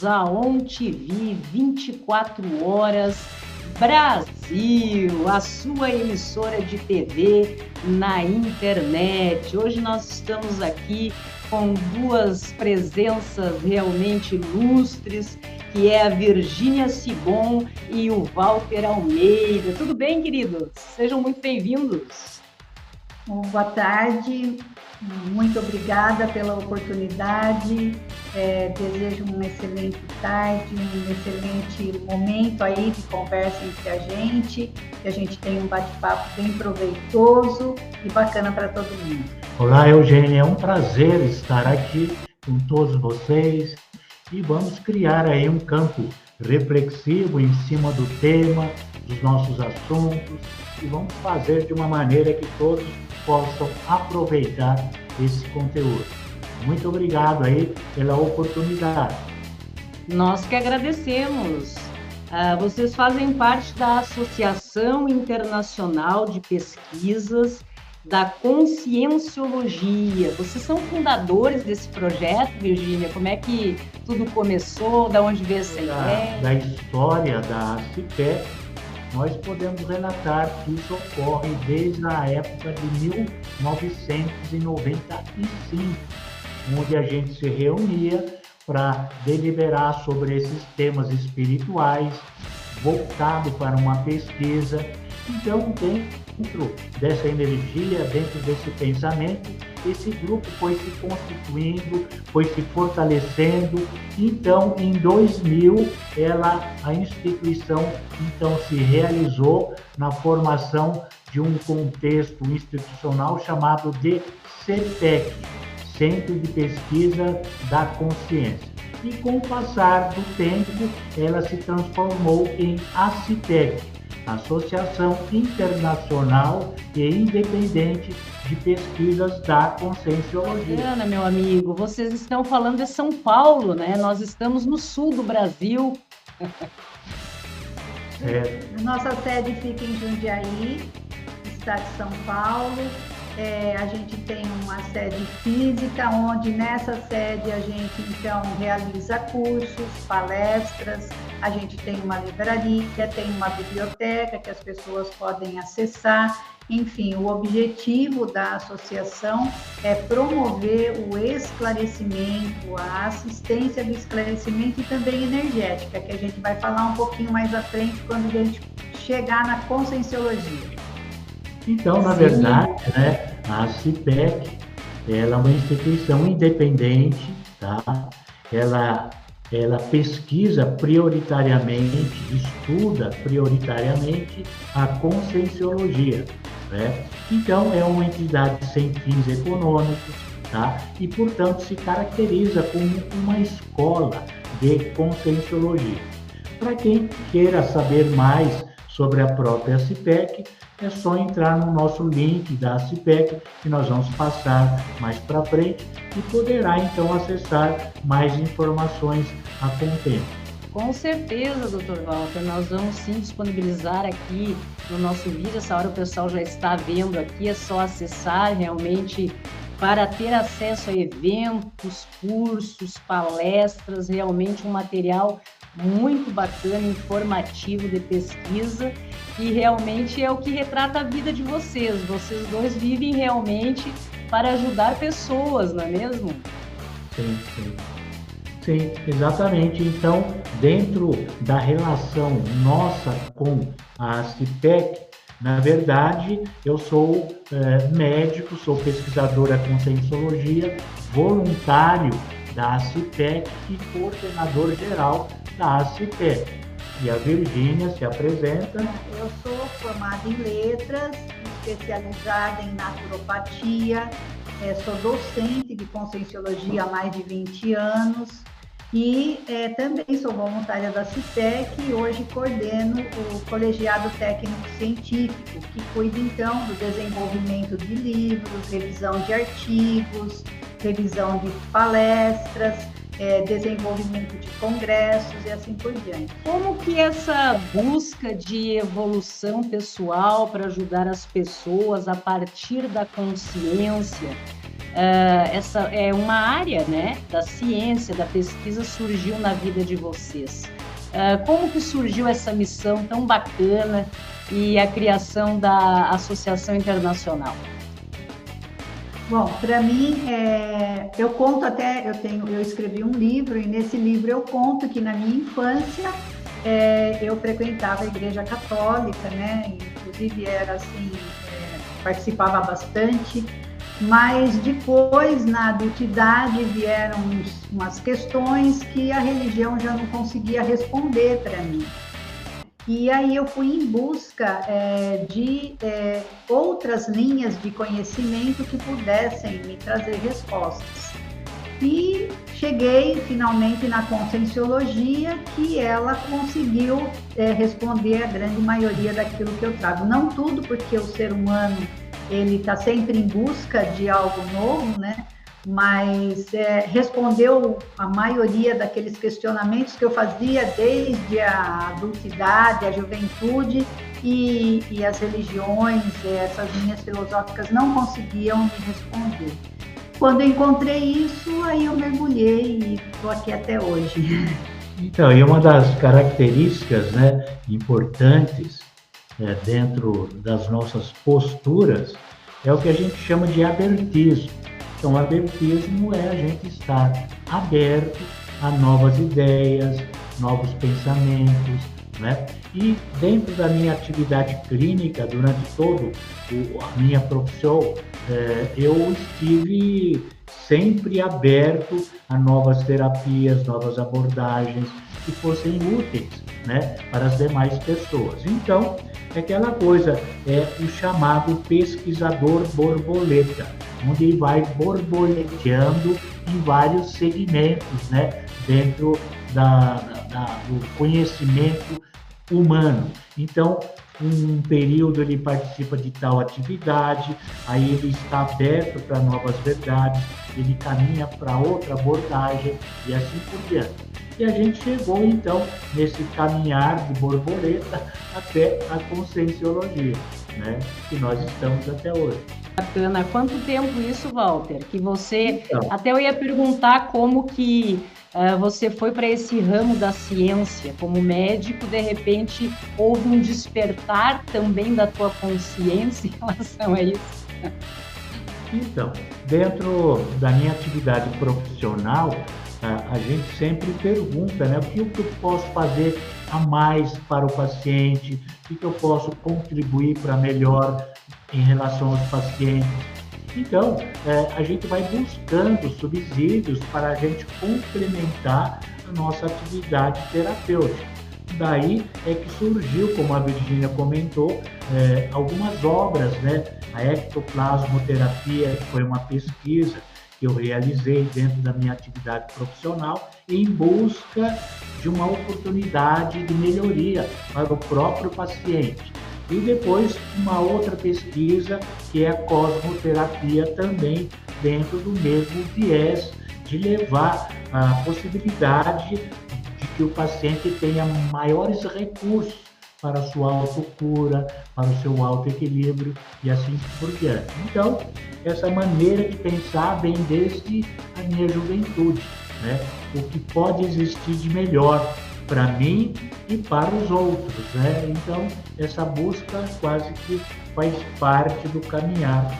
a ONTV 24 horas Brasil, a sua emissora de TV na internet. Hoje nós estamos aqui com duas presenças realmente ilustres, que é a Virgínia Sibon e o Walter Almeida. Tudo bem, queridos? Sejam muito bem-vindos. Boa tarde, muito obrigada pela oportunidade. Desejo uma excelente tarde, um excelente momento aí de conversa entre a gente, que a gente tenha um bate-papo bem proveitoso e bacana para todo mundo. Olá, Eugênia, é um prazer estar aqui com todos vocês e vamos criar aí um campo reflexivo em cima do tema, dos nossos assuntos, e vamos fazer de uma maneira que todos possam aproveitar esse conteúdo. Muito obrigado aí pela oportunidade. Nós que agradecemos. Vocês fazem parte da Associação Internacional de Pesquisas da Conscienciologia. Vocês são fundadores desse projeto, Virgínia? Como é que tudo começou? Da onde veio essa ideia? Da história da CIPEC, nós podemos relatar que isso ocorre desde a época de 1995, onde a gente se reunia para deliberar sobre esses temas espirituais, voltado para uma pesquisa. Então, dentro dessa energia, dentro desse pensamento, esse grupo foi se constituindo, foi se fortalecendo. Então, em 2000, a instituição então se realizou na formação de um contexto institucional chamado de CPEC, Centro de Pesquisa da Consciência. E com o passar do tempo, ela se transformou em ACIPEC, Associação Internacional e Independente de Pesquisas da Conscienciologia. Bacana, meu amigo. Vocês estão falando de São Paulo, né? Nós estamos no sul do Brasil. Nossa sede fica em Jundiaí, estado de São Paulo. A gente tem uma sede física, onde nessa sede a gente então realiza cursos, palestras, a gente tem uma livraria, tem uma biblioteca que as pessoas podem acessar. Enfim, o objetivo da associação é promover o esclarecimento, a assistência do esclarecimento e também energética, que a gente vai falar um pouquinho mais à frente quando a gente chegar na conscienciologia. Então, na verdade, né, a CIPEC, ela é uma instituição independente, tá? Ela pesquisa prioritariamente, estuda prioritariamente a conscienciologia, né? Então, é uma entidade sem fins econômicos, tá? E, portanto, se caracteriza como uma escola de conscienciologia. Para quem queira saber mais sobre a própria CIPEC, é só entrar no nosso link da CIPEC, que nós vamos passar mais para frente, e poderá então acessar mais informações a contento. Com certeza, Dr. Walter, nós vamos sim disponibilizar aqui no nosso vídeo. Essa hora o pessoal já está vendo aqui, é só acessar realmente para ter acesso a eventos, cursos, palestras, realmente um material muito bacana, informativo de pesquisa, e realmente é o que retrata a vida de vocês. Vocês dois vivem realmente para ajudar pessoas, não é mesmo? Sim, exatamente. Então, dentro da relação nossa com a CIPEC, na verdade, eu sou médico, sou pesquisador da Conscienciologia, voluntário da CIPEC e coordenador geral da CIPEC. E a Virgínia se apresenta. Eu sou formada em letras, especializada em naturopatia, sou docente de conscienciologia há mais de 20 anos e também sou voluntária da CIPEC e hoje coordeno o colegiado técnico científico, que cuida então do desenvolvimento de livros, revisão de artigos, revisão de palestras, desenvolvimento de congressos e assim por diante. Como que essa busca de evolução pessoal para ajudar as pessoas a partir da consciência essa é uma área, né, da ciência, da pesquisa surgiu na vida de vocês. Como que surgiu essa missão tão bacana e a criação da Associação Internacional? Bom, para mim, eu conto até, eu escrevi um livro e nesse livro eu conto que na minha infância eu frequentava a Igreja Católica, né? Inclusive era assim, participava bastante, mas depois na adultidade vieram umas questões que a religião já não conseguia responder para mim. E aí eu fui em busca de outras linhas de conhecimento que pudessem me trazer respostas. E cheguei finalmente na Conscienciologia, que ela conseguiu responder a grande maioria daquilo que eu trago. Não tudo, porque o ser humano ele está sempre em busca de algo novo, né? Mas respondeu a maioria daqueles questionamentos que eu fazia desde a adultidade, a juventude, e as religiões, essas linhas filosóficas não conseguiam me responder. Quando eu encontrei isso, aí eu mergulhei e estou aqui até hoje. Então, e uma das características, né, importantes dentro das nossas posturas é o que a gente chama de abertismo. Então, abertismo é a gente estar aberto a novas ideias, novos pensamentos, né? E dentro da minha atividade clínica, durante toda a minha profissão, eu estive sempre aberto a novas terapias, novas abordagens que fossem úteis, né, para as demais pessoas. Então, é aquela coisa, o chamado pesquisador borboleta, onde ele vai borboleteando em vários segmentos, né, dentro do conhecimento humano. Então, um período ele participa de tal atividade, aí ele está aberto para novas verdades, ele caminha para outra abordagem e assim por diante. E a gente chegou, então, nesse caminhar de borboleta até a Conscienciologia, né? Que nós estamos até hoje. Bacana. Há quanto tempo isso, Walter? Que você... Então, até eu ia perguntar como que você foi para esse ramo da ciência. Como médico, de repente, houve um despertar também da tua consciência em relação a isso? Então, dentro da minha atividade profissional, a gente sempre pergunta, né, o que eu posso fazer a mais para o paciente, o que eu posso contribuir para melhor em relação aos pacientes. Então, a gente vai buscando subsídios para a gente complementar a nossa atividade terapêutica. Daí é que surgiu, como a Virgínia comentou, algumas obras, né? A ectoplasmoterapia, que foi uma pesquisa que eu realizei dentro da minha atividade profissional em busca de uma oportunidade de melhoria para o próprio paciente. E depois uma outra pesquisa que é a cosmoterapia, também dentro do mesmo viés de levar a possibilidade de que o paciente tenha maiores recursos para a sua autocura, para o seu autoequilíbrio e assim por diante. Então, essa maneira de pensar vem desde a minha juventude, né? O que pode existir de melhor para mim e para os outros, né? Então, essa busca quase que faz parte do caminhar,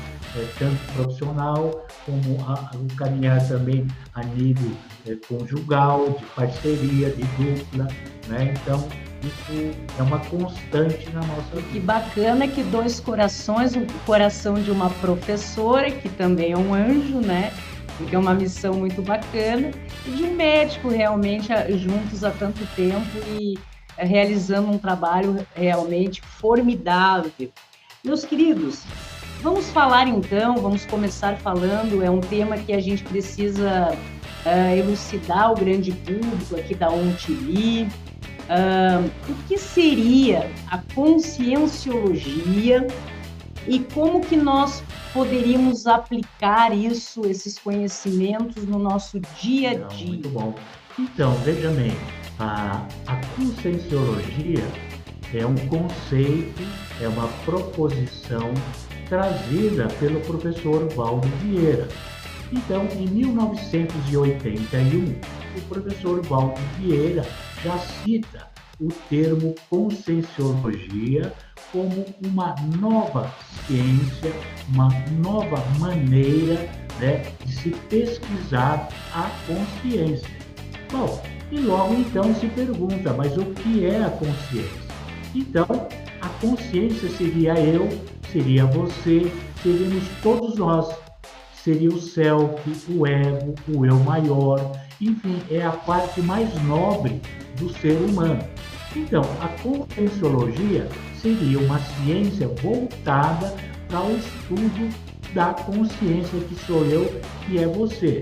tanto profissional como o caminhar também a nível conjugal, de parceria, de dupla, né? Então, isso é uma constante na nossa vida. Que bacana que dois corações, o coração de uma professora, que também é um anjo, né? Porque é uma missão muito bacana, e de um médico realmente juntos há tanto tempo e realizando um trabalho realmente formidável. Meus queridos, vamos falar então, vamos começar falando, é um tema que a gente precisa elucidar o grande público aqui da ONTV. O que seria a conscienciologia e como que nós poderíamos aplicar isso, esses conhecimentos no nosso dia a dia? Muito bom. Então, veja bem, a conscienciologia é um conceito, é uma proposição trazida pelo professor Valdo Vieira. Então, em 1981, o professor Valdo Vieira já cita o termo conscienciologia como uma nova ciência, uma nova maneira, né, de se pesquisar a consciência. Bom, e logo então se pergunta, mas o que é a consciência? Então, a consciência seria eu, seria você, seríamos todos nós. Seria o self, o ego, o eu maior, enfim, é a parte mais nobre do ser humano. Então, a conscienciologia seria uma ciência voltada para o estudo da consciência, que sou eu, que é você.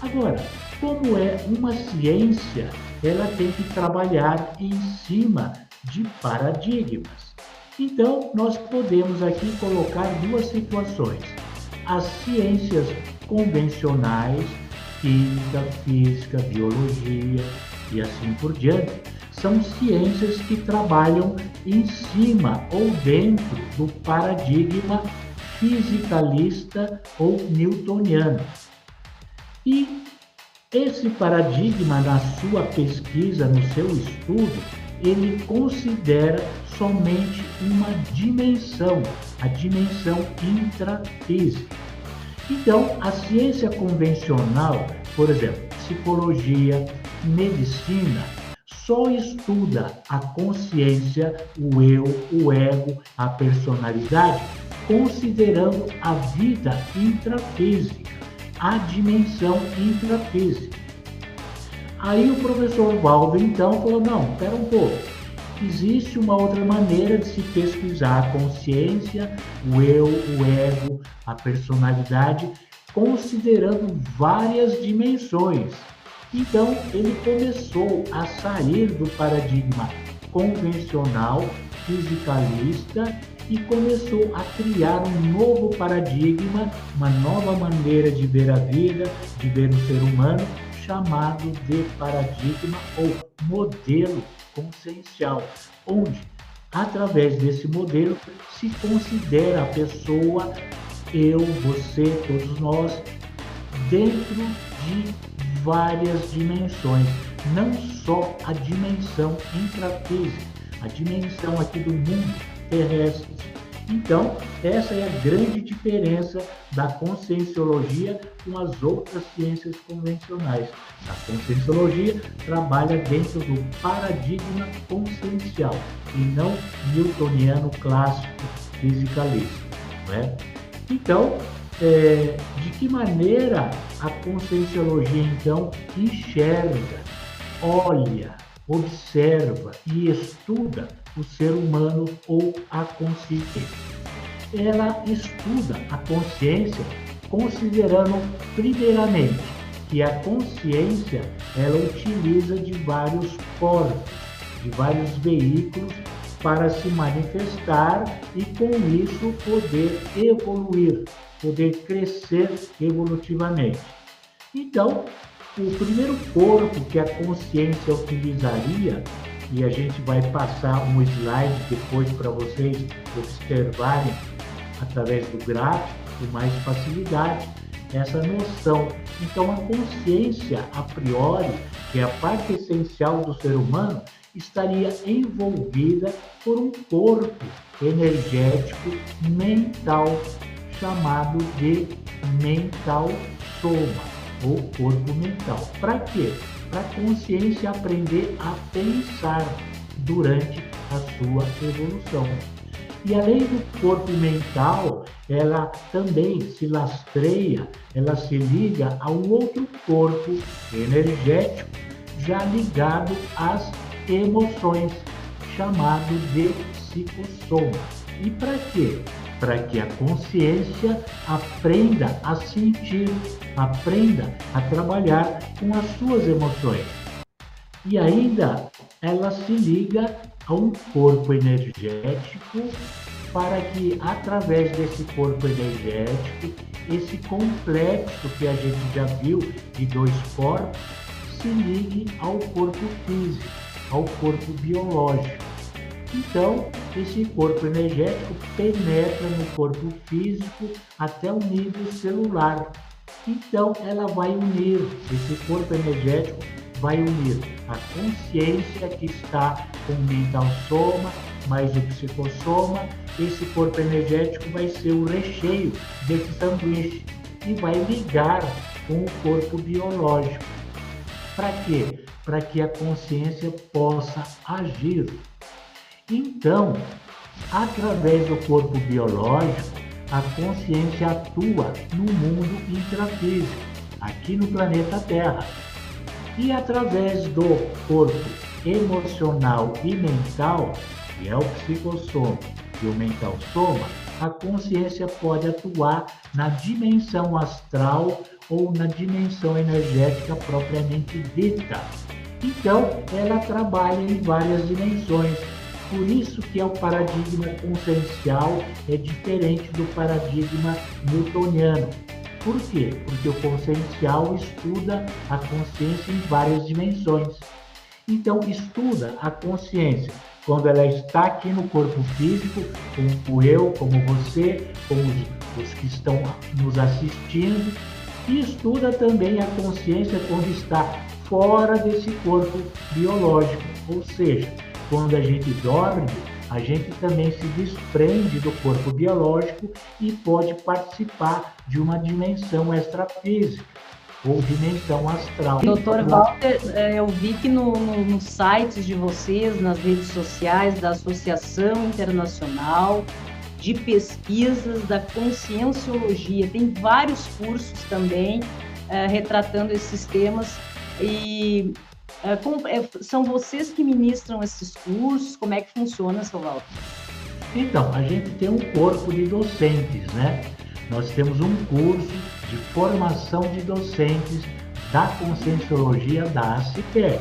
Agora, como é uma ciência, ela tem que trabalhar em cima de paradigmas. Então, nós podemos aqui colocar duas situações. As ciências convencionais, química, física, biologia e assim por diante, são ciências que trabalham em cima ou dentro do paradigma fisicalista ou newtoniano. E esse paradigma, na sua pesquisa, no seu estudo, ele considera somente uma dimensão, a dimensão intrafísica. Então, a ciência convencional, por exemplo, psicologia, medicina, só estuda a consciência, o eu, o ego, a personalidade, considerando a vida intrafísica, a dimensão intrafísica. Aí o professor Valdo, então, falou, não, espera um pouco, existe uma outra maneira de se pesquisar a consciência, o eu, o ego, a personalidade, considerando várias dimensões. Então, ele começou a sair do paradigma convencional, fisicalista, e começou a criar um novo paradigma, uma nova maneira de ver a vida, de ver o ser humano, chamado de paradigma ou modelo consciencial, onde, através desse modelo, se considera a pessoa, eu, você, todos nós, dentro de várias dimensões, não só a dimensão intrafísica, a dimensão aqui do mundo terrestre. Então, essa é a grande diferença da conscienciologia com as outras ciências convencionais. A conscienciologia trabalha dentro do paradigma consciencial e não newtoniano clássico fisicalista, não é? Então, de que maneira a conscienciologia, então, enxerga, olha, observa e estuda o ser humano ou a consciência? Ela estuda a consciência considerando, primeiramente, que a consciência ela utiliza de vários corpos, de vários veículos para se manifestar e, com isso, poder evoluir, poder crescer evolutivamente. Então, o primeiro corpo que a consciência utilizaria, e a gente vai passar um slide depois para vocês observarem através do gráfico com mais facilidade essa noção. Então, a consciência, a priori, que é a parte essencial do ser humano, estaria envolvida por um corpo energético mental, chamado de mental soma, ou corpo mental. Para quê? Para a consciência aprender a pensar durante a sua evolução. E além do corpo mental, ela também se lastreia, ela se liga a um outro corpo energético, já ligado às emoções, chamado de psicossoma. E para quê? Para que a consciência aprenda a sentir, aprenda a trabalhar com as suas emoções. E ainda ela se liga a um corpo energético para que, através desse corpo energético, esse complexo que a gente já viu de dois corpos, se ligue ao corpo físico, ao corpo biológico. Então, esse corpo energético penetra no corpo físico até o nível celular. Então, ela vai unir, esse corpo energético vai unir a consciência que está com o mental soma, mais o psicossoma. Esse corpo energético vai ser o recheio desse sanduíche e vai ligar com o corpo biológico. Para quê? Para que a consciência possa agir. Então, através do corpo biológico, a consciência atua no mundo intrafísico, aqui no planeta Terra. E através do corpo emocional e mental, que é o psicossoma e o mental soma, a consciência pode atuar na dimensão astral ou na dimensão energética propriamente dita. Então, ela trabalha em várias dimensões. Por isso que o paradigma consciencial é diferente do paradigma newtoniano. Por quê? Porque o consciencial estuda a consciência em várias dimensões. Então, estuda a consciência quando ela está aqui no corpo físico, como eu, como você, como os que estão nos assistindo, e estuda também a consciência quando está fora desse corpo biológico, ou seja, quando a gente dorme, a gente também se desprende do corpo biológico e pode participar de uma dimensão extrafísica ou dimensão astral. Doutor Walter, eu vi que nos sites de vocês, nas redes sociais da Associação Internacional de Pesquisas da Conscienciologia, tem vários cursos também retratando esses temas e são vocês que ministram esses cursos? Como é que funciona, seu Walter? Então, a gente tem um corpo de docentes, né? Nós temos um curso de formação de docentes da Conscienciologia da ACIPEC,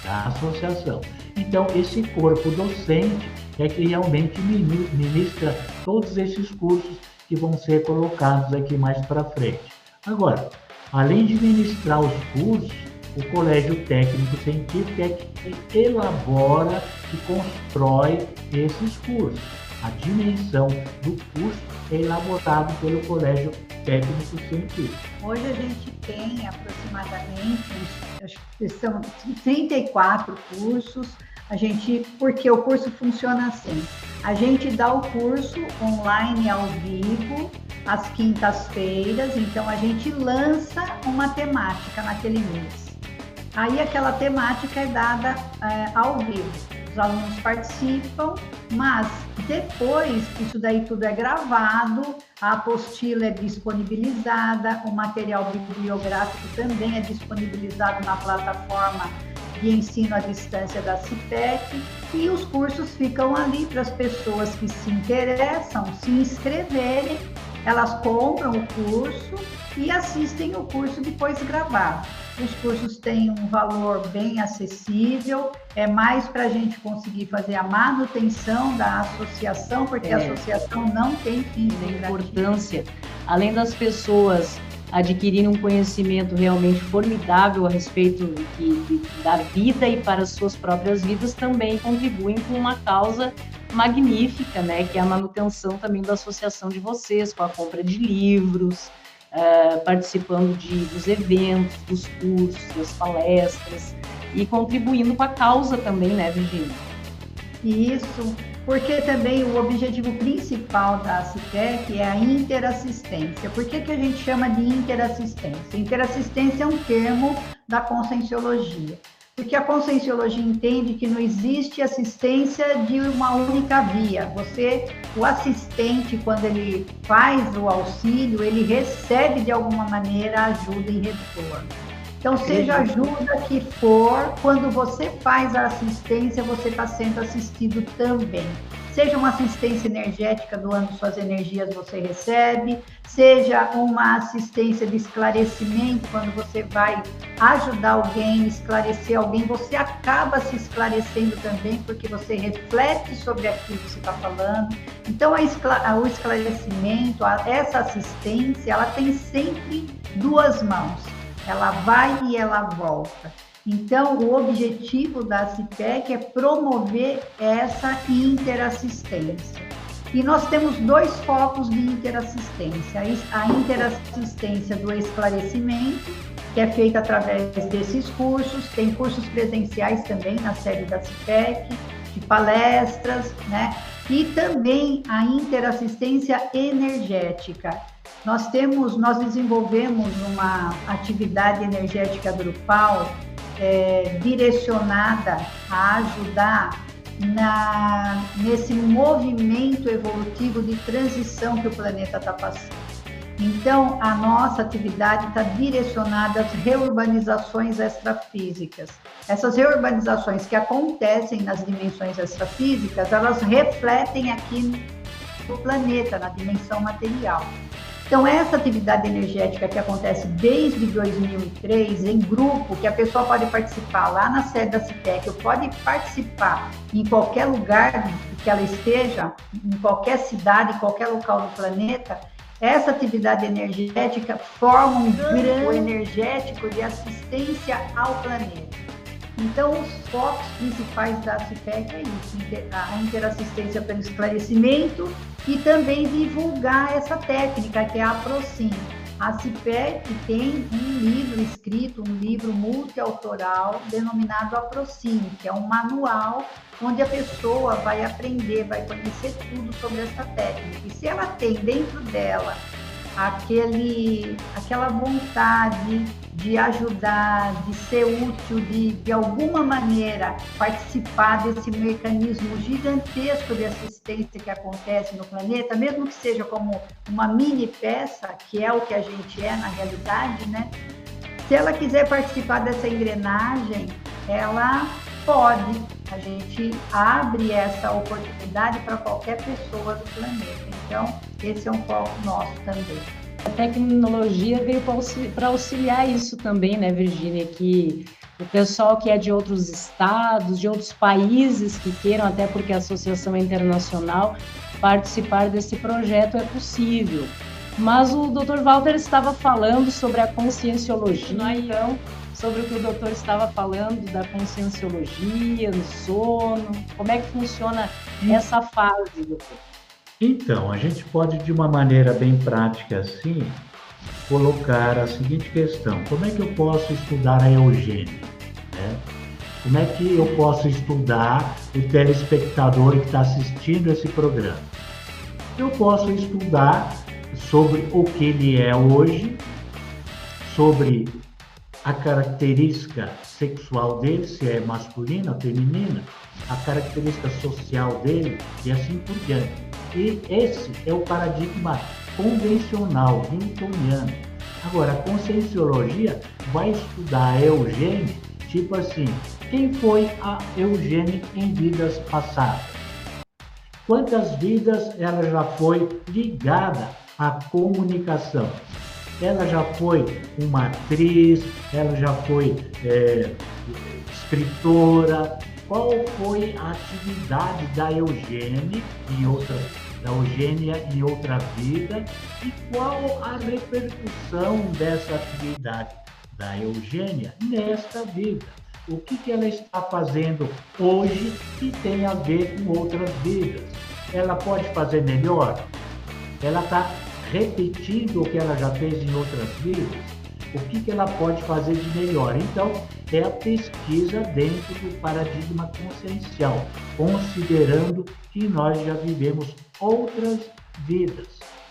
da associação. Então, esse corpo docente é que realmente ministra todos esses cursos que vão ser colocados aqui mais para frente. Agora, além de ministrar os cursos, o Colégio Técnico Científico é que elabora e constrói esses cursos. A dimensão do curso é elaborado pelo Colégio Técnico Científico. Hoje a gente tem aproximadamente, acho que são 34 cursos, porque o curso funciona assim. A gente dá o curso online ao vivo, às quintas-feiras, então a gente lança uma temática naquele mês. Aí aquela temática é dada ao vivo. Os alunos participam, mas depois isso daí tudo é gravado, a apostila é disponibilizada, o material bibliográfico também é disponibilizado na plataforma de ensino à distância da CIPEC e os cursos ficam ali para as pessoas que se interessam se inscreverem, elas compram o curso e assistem o curso depois gravado. Os cursos têm um valor bem acessível, é mais para a gente conseguir fazer a manutenção da associação, porque a associação não tem fins lucrativos. Importância, além das pessoas adquirirem um conhecimento realmente formidável a respeito da vida e para as suas próprias vidas, também contribuem com uma causa magnífica, né, que é a manutenção também da associação de vocês, com a compra de livros, participando dos eventos, dos cursos, das palestras e contribuindo com a causa também, né, Virgínia? Isso, porque também o objetivo principal da CIPEC é a interassistência. Por que a gente chama de interassistência? Interassistência é um termo da Conscienciologia, porque a Conscienciologia entende que não existe assistência de uma única via. O assistente, quando ele faz o auxílio, ele recebe de alguma maneira ajuda em retorno. Então, seja a ajuda que for, quando você faz a assistência, você está sendo assistido também. Seja uma assistência energética, doando suas energias, você recebe. Seja uma assistência de esclarecimento, quando você vai ajudar alguém, esclarecer alguém, você acaba se esclarecendo também, porque você reflete sobre aquilo que você está falando. Então, o esclarecimento, essa assistência, ela tem sempre duas mãos. Ela vai e ela volta. Então, o objetivo da CIPEC é promover essa interassistência. E nós temos 2 focos de interassistência. A interassistência do esclarecimento, que é feita através desses cursos, tem cursos presenciais também na sede da CIPEC, de palestras, né? E também a interassistência energética. Nós desenvolvemos uma atividade energética grupal direcionada a ajudar nesse movimento evolutivo de transição que o planeta está passando. Então, a nossa atividade está direcionada às reurbanizações extrafísicas. Essas reurbanizações que acontecem nas dimensões extrafísicas, elas refletem aqui no planeta, na dimensão material. Então, essa atividade energética que acontece desde 2003, em grupo, que a pessoa pode participar lá na sede da CIPEC, ou pode participar em qualquer lugar que ela esteja, em qualquer cidade, em qualquer local do planeta, essa atividade energética forma um grupo energético de assistência ao planeta. Então, os focos principais da CIPEC é isso, a interassistência pelo esclarecimento e também divulgar essa técnica, que é a APROCIM. A CIPEC tem um livro escrito, um livro multiautoral, denominado APROCIM, que é um manual onde a pessoa vai aprender, vai conhecer tudo sobre essa técnica. E se ela tem dentro dela aquela vontade de ajudar, de ser útil, de alguma maneira participar desse mecanismo gigantesco de assistência que acontece no planeta, mesmo que seja como uma mini peça, que é o que a gente é na realidade, né? Se ela quiser participar dessa engrenagem, ela pode. A gente abre essa oportunidade para qualquer pessoa do planeta. Então, esse é um foco nosso também. A tecnologia veio para auxiliar isso também, né, Virgínia? Que o pessoal que é de outros estados, de outros países que queiram, até porque a associação é internacional, participar desse projeto é possível. Mas o Dr. Walter estava falando sobre a conscienciologia, então, sobre o que o doutor estava falando da conscienciologia, no sono, como é que funciona essa fase, doutor? Então, a gente pode, de uma maneira bem prática assim, colocar a seguinte questão: como é que eu posso estudar a eugênia? Né? Como é que eu posso estudar o telespectador que está assistindo esse programa? Eu posso estudar sobre o que ele é hoje, sobre a característica sexual dele, se é masculina ou feminina, a característica social dele e assim por diante. E esse é o paradigma convencional, newtoniano. Agora, a conscienciologia vai estudar a eugênia, tipo assim, quem foi a Eugênia em vidas passadas? Quantas vidas ela já foi ligada à comunicação? Ela já foi uma atriz, ela já foi escritora. Qual foi a atividade da Eugênia em outra vida e qual a repercussão dessa atividade da Eugênia nesta vida? O que ela está fazendo hoje que tem a ver com outras vidas? Ela pode fazer melhor? Ela está repetindo o que ela já fez em outras vidas? O que ela pode fazer de melhor? Então, é a pesquisa dentro do paradigma consciencial, considerando que nós já vivemos outras vidas,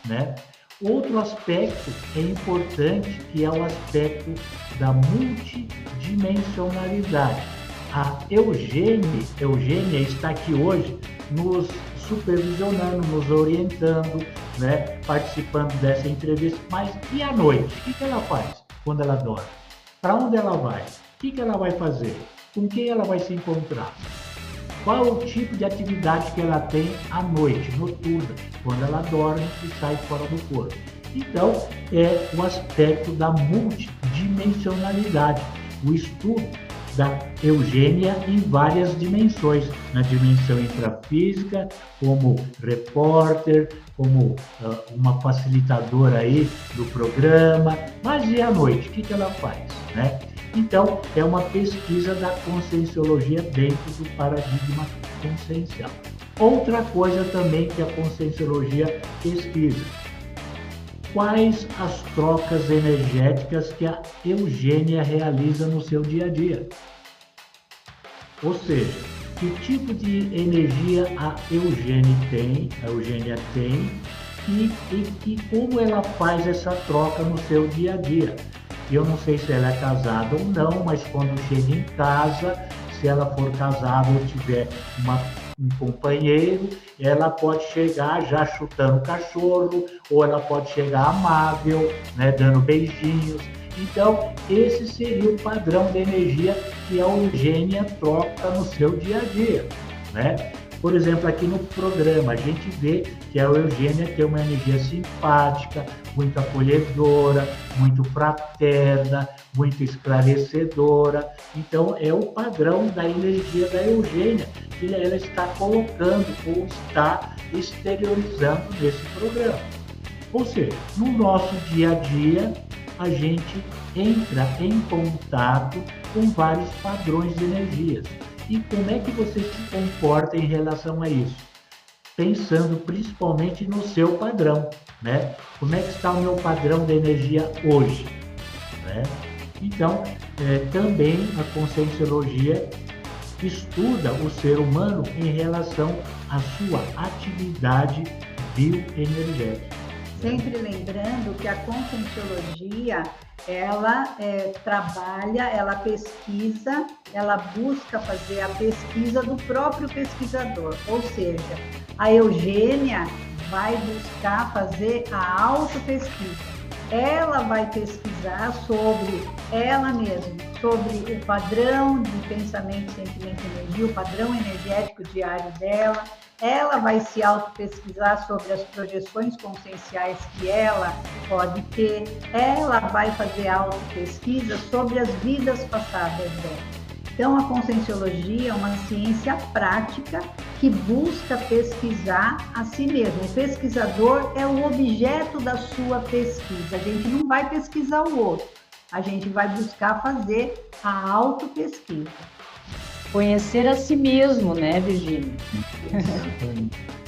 né? Outro aspecto é importante, que é o aspecto da multidimensionalidade. A Eugênia está aqui hoje nos supervisionando, nos orientando, né? Participando dessa entrevista. Mas e à noite? O que ela faz quando ela dorme? Para onde ela vai? O que ela vai fazer? Com quem ela vai se encontrar? Qual o tipo de atividade que ela tem à noite, noturna, quando ela dorme e sai fora do corpo? Então, é o aspecto da multidimensionalidade, o estudo da Eugênia em várias dimensões, na dimensão intrafísica, como repórter, como uma facilitadora aí do programa. Mas e à noite, o que ela faz, né? Então, é uma pesquisa da conscienciologia dentro do paradigma consciencial. Outra coisa também que a Conscienciologia pesquisa: quais as trocas energéticas que a Eugênia realiza no seu dia a dia. Ou seja, que tipo de energia a Eugênia tem e como ela faz essa troca no seu dia a dia. Eu não sei se ela é casada ou não, mas quando chega em casa, se ela for casada ou tiver um companheiro, ela pode chegar já chutando o cachorro, ou ela pode chegar amável, né, dando beijinhos. Então, esse seria o padrão de energia que a Eugênia troca no seu dia a dia, né? Por exemplo, aqui no programa, a gente vê que a Eugênia tem uma energia simpática, muito acolhedora, muito fraterna, muito esclarecedora. Então, é o padrão da energia da Eugênia que ela está colocando ou está exteriorizando nesse programa. Ou seja, no nosso dia a dia, a gente entra em contato com vários padrões de energias. E como é que você se comporta em relação a isso? Pensando principalmente no seu padrão, né? Como é que está o meu padrão de energia hoje, né? Então, também a Conscienciologia estuda o ser humano em relação à sua atividade bioenergética. Sempre lembrando que a Conscienciologia, ela trabalha, ela pesquisa, ela busca fazer a pesquisa do próprio pesquisador. Ou seja, a Eugênia vai buscar fazer a autopesquisa. Ela vai pesquisar sobre ela mesma, sobre o padrão de pensamento, sentimento e energia, o padrão energético diário dela. Ela vai se auto-pesquisar sobre as projeções conscienciais que ela pode ter. Ela vai fazer auto-pesquisa sobre as vidas passadas dela. Então, a Conscienciologia é uma ciência prática que busca pesquisar a si mesmo. O pesquisador é o objeto da sua pesquisa. A gente não vai pesquisar o outro. A gente vai buscar fazer a auto-pesquisa. Conhecer a si mesmo, né, Virgínia?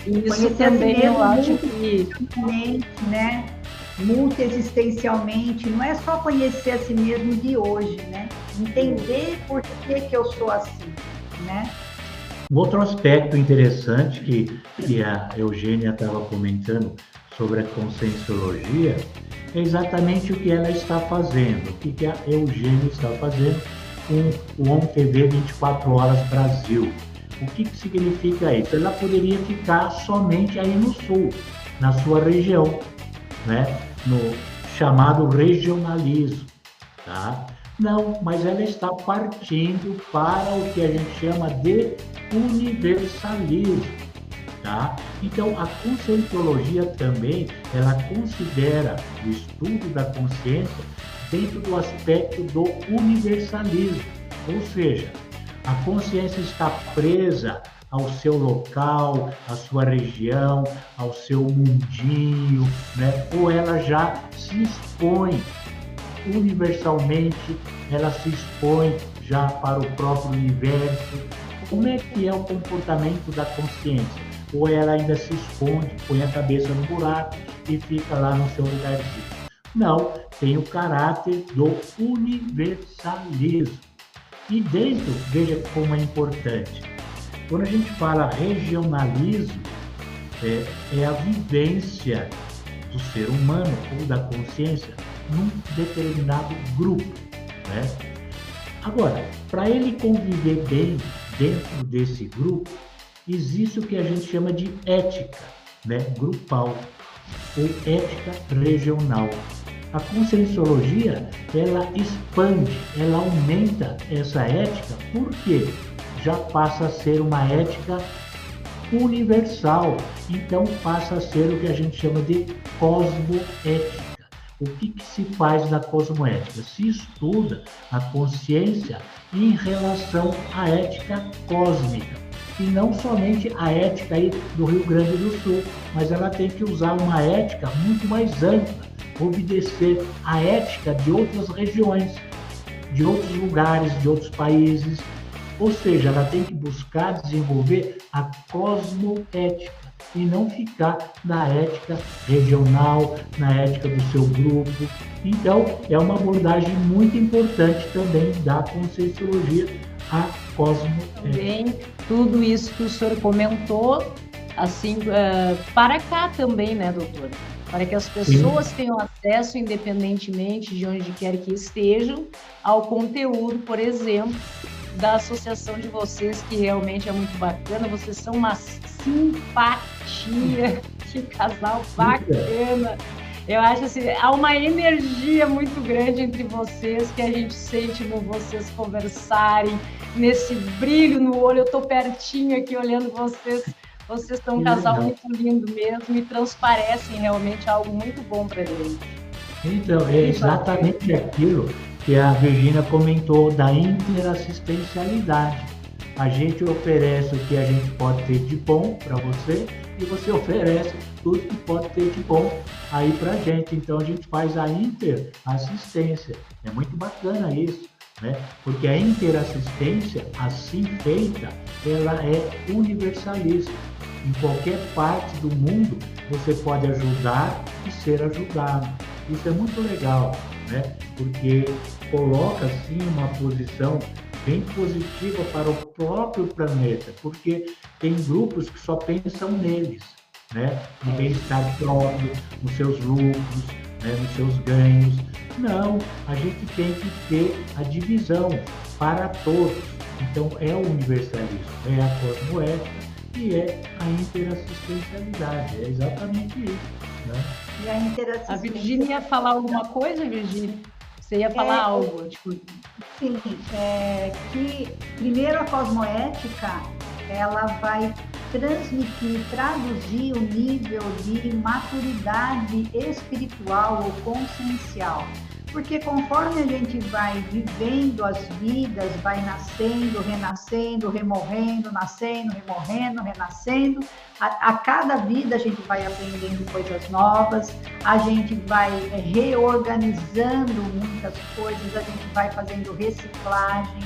Isso Conhecer também a si eu acho mesmo, né? Multiexistencialmente, não é só conhecer a si mesmo de hoje, né? Entender por que eu sou assim, né? Um outro aspecto interessante que a Eugênia estava comentando sobre a Conscienciologia é exatamente o que ela está fazendo, o que a Eugênia está fazendo com o ONTV 24 Horas Brasil. O que significa isso? Ela poderia ficar somente aí no sul, na sua região, né? No chamado regionalismo, tá? Não, mas ela está partindo para o que a gente chama de universalismo, tá? Então, a Conscienciologia também, ela considera o estudo da consciência dentro do aspecto do universalismo, ou seja, a consciência está presa ao seu local, à sua região, ao seu mundinho, né? Ou ela já se expõe universalmente, ela se expõe já para o próprio universo. Como é que é o comportamento da consciência? Ou ela ainda se esconde, põe a cabeça no buraco e fica lá no seu lugarzinho? Não, tem o caráter do universalismo. E dentro, veja como é importante. Quando a gente fala regionalismo, é a vivência do ser humano ou da consciência num determinado grupo, né? Agora, para ele conviver bem dentro desse grupo, existe o que a gente chama de ética, né? Grupal ou ética regional. A Conscienciologia, ela expande, ela aumenta essa ética, porque já passa a ser uma ética universal. Então, passa a ser o que a gente chama de cosmoética. O que se faz na cosmoética? Se estuda a consciência em relação à ética cósmica. E não somente a ética aí do Rio Grande do Sul, mas ela tem que usar uma ética muito mais ampla, obedecer à ética de outras regiões, de outros lugares, de outros países. Ou seja, ela tem que buscar desenvolver a cosmoética e não ficar na ética regional, na ética do seu grupo. Então, é uma abordagem muito importante também da Conscienciologia, a cosmoética. Também, tudo isso que o senhor comentou, assim, para cá também, né, doutor? Para que as pessoas tenham acesso, independentemente de onde quer que estejam, ao conteúdo, por exemplo, da associação de vocês, que realmente é muito bacana. Vocês são uma simpatia, que casal bacana. Eu acho assim, há uma energia muito grande entre vocês, que a gente sente no vocês conversarem, nesse brilho no olho. Eu estou pertinho aqui olhando vocês. Vocês são um casal muito lindo mesmo e transparecem realmente algo muito bom para a gente. Então, é exatamente aquilo que a Virgínia comentou da interassistencialidade. A gente oferece o que a gente pode ter de bom para você e você oferece tudo que pode ter de bom aí para a gente. Então, a gente faz a interassistência. É muito bacana isso, né? Porque a interassistência, assim feita, ela é universalista. Em qualquer parte do mundo, você pode ajudar e ser ajudado. Isso é muito legal, né? Porque coloca, assim, uma posição bem positiva para o próprio planeta, porque tem grupos que só pensam neles, né? No bem-estar próprio, nos seus lucros, né? Nos seus ganhos. Não, a gente tem que ter a divisão para todos. Então, é o universalismo, é a cosmoética, que é a interassistencialidade, é exatamente isso, né? E a interassistencialidade... A Virgínia ia falar alguma coisa, Virgínia? Você ia falar algo? Tipo... Sim, que primeiro a cosmoética, ela vai transmitir, traduzir o nível de maturidade espiritual ou consciencial. Porque conforme a gente vai vivendo as vidas, vai nascendo, renascendo, remorrendo, nascendo, remorrendo, renascendo, a cada vida a gente vai aprendendo coisas novas, a gente vai reorganizando muitas coisas, a gente vai fazendo reciclagem.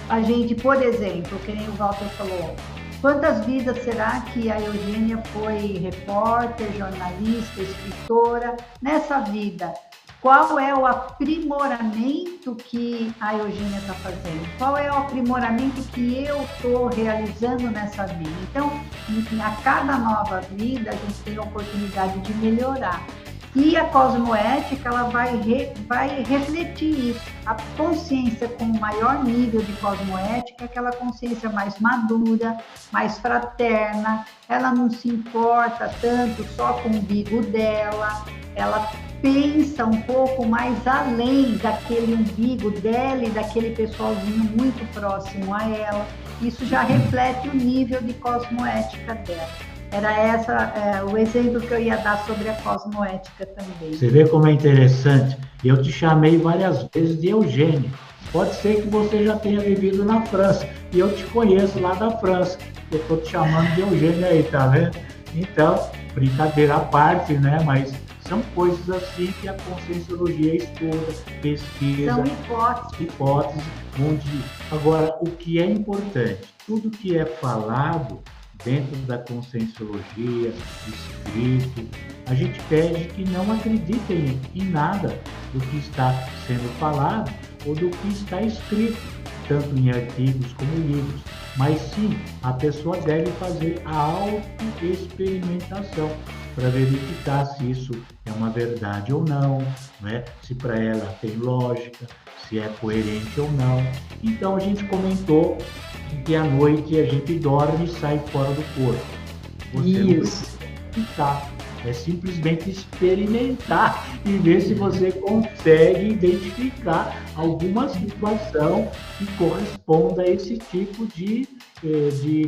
A gente, por exemplo, que nem o Walter falou, quantas vidas será que a Eugênia foi repórter, jornalista, escritora? Nessa vida, qual é o aprimoramento que a Eugênia está fazendo? Qual é o aprimoramento que eu estou realizando nessa vida? Então, a cada nova vida, a gente tem a oportunidade de melhorar. E a cosmoética, ela vai refletir isso. A consciência com maior nível de cosmoética é aquela consciência mais madura, mais fraterna. Ela não se importa tanto só com o umbigo dela, ela pensa um pouco mais além daquele umbigo dela e daquele pessoalzinho muito próximo a ela. Isso já reflete o nível de cosmoética dela. Era o exemplo que eu ia dar sobre a cosmoética também. Você vê como é interessante? Eu te chamei várias vezes de Eugênia. Pode ser que você já tenha vivido na França, e eu te conheço lá da França. Eu estou te chamando de Eugênia aí, tá vendo? Então, brincadeira à parte, né? Mas são coisas assim que a Conscienciologia estuda, pesquisa. São hipóteses. Agora, o que é importante? Tudo que é falado dentro da Conscienciologia, escrito, a gente pede que não acreditem em nada do que está sendo falado ou do que está escrito, tanto em artigos como livros, mas sim, a pessoa deve fazer a autoexperimentação para verificar se isso é uma verdade ou não, né? Se para ela tem lógica, se é coerente ou não. Então a gente comentou que à noite a gente dorme e sai fora do corpo. Você não precisa ficar, é simplesmente experimentar e ver se você consegue identificar alguma situação que corresponda a esse tipo de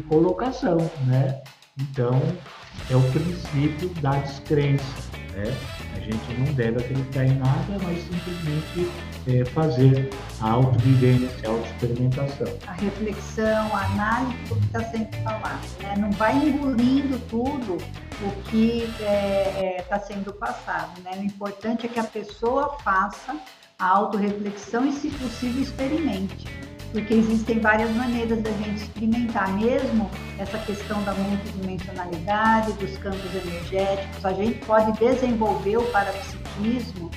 colocação, né? Então, é o princípio da descrença, né? A gente não deve acreditar em nada, mas simplesmente fazer a autovivência, a autoexperimentação. A reflexão, a análise do que está sendo falado, né? Não vai engolindo tudo o que está sendo passado, né? O importante é que a pessoa faça a autorreflexão e, se possível, experimente. porque existem várias maneiras da gente experimentar, mesmo essa questão da multidimensionalidade, dos campos energéticos. A gente pode desenvolver o parapsiquismo,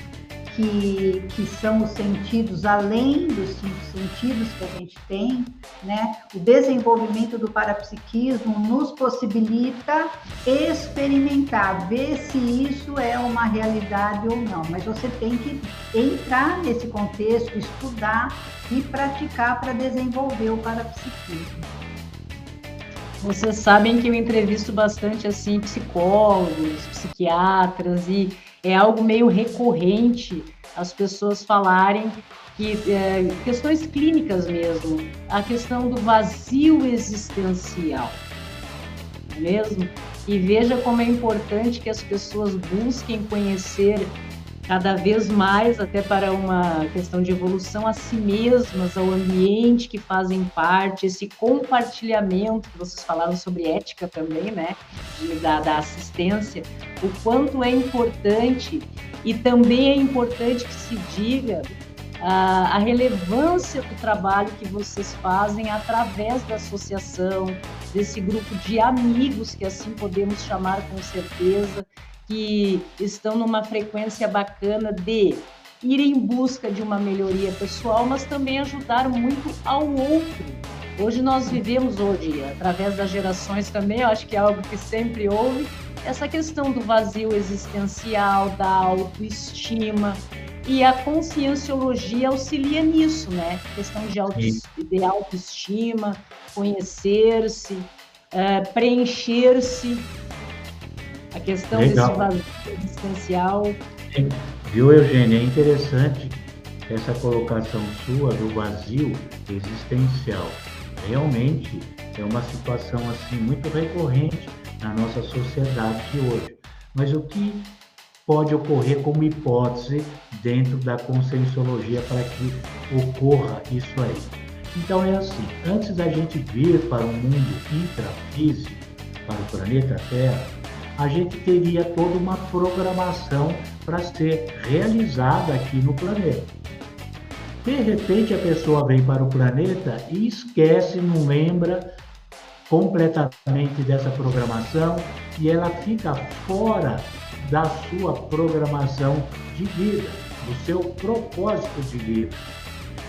que são os sentidos, além dos 5 sentidos que a gente tem, né? O desenvolvimento do parapsiquismo nos possibilita experimentar, ver se isso é uma realidade ou não. Mas você tem que entrar nesse contexto, estudar e praticar para desenvolver o parapsiquismo. Vocês sabem que eu entrevisto bastante assim psicólogos, psiquiatras, e é algo meio recorrente as pessoas falarem que questões clínicas mesmo, a questão do vazio existencial, não é mesmo? E veja como é importante que as pessoas busquem conhecer cada vez mais, até para uma questão de evolução, a si mesmas, ao ambiente que fazem parte, esse compartilhamento que vocês falaram sobre ética também, né, da assistência, o quanto é importante, e também é importante que se diga a relevância do trabalho que vocês fazem através da associação, desse grupo de amigos, que assim podemos chamar com certeza, que estão numa frequência bacana de ir em busca de uma melhoria pessoal, mas também ajudar muito ao outro. Hoje nós vivemos, através das gerações também, eu acho que é algo que sempre houve, essa questão do vazio existencial, da autoestima, e a conscienciologia auxilia nisso, né? Questão de autoestima, conhecer-se, preencher-se, a questão Legal. desse vazio existencial. Viu, Eugênia? É interessante essa colocação sua do vazio existencial. Realmente é uma situação assim muito recorrente na nossa sociedade de hoje. Mas o que pode ocorrer como hipótese dentro da conscienciologia para que ocorra isso aí? Então é assim, antes da gente vir para o mundo intrafísico, para o planeta Terra, a gente teria toda uma programação para ser realizada aqui no planeta. De repente, a pessoa vem para o planeta e esquece, não lembra completamente dessa programação, e ela fica fora da sua programação de vida, do seu propósito de vida.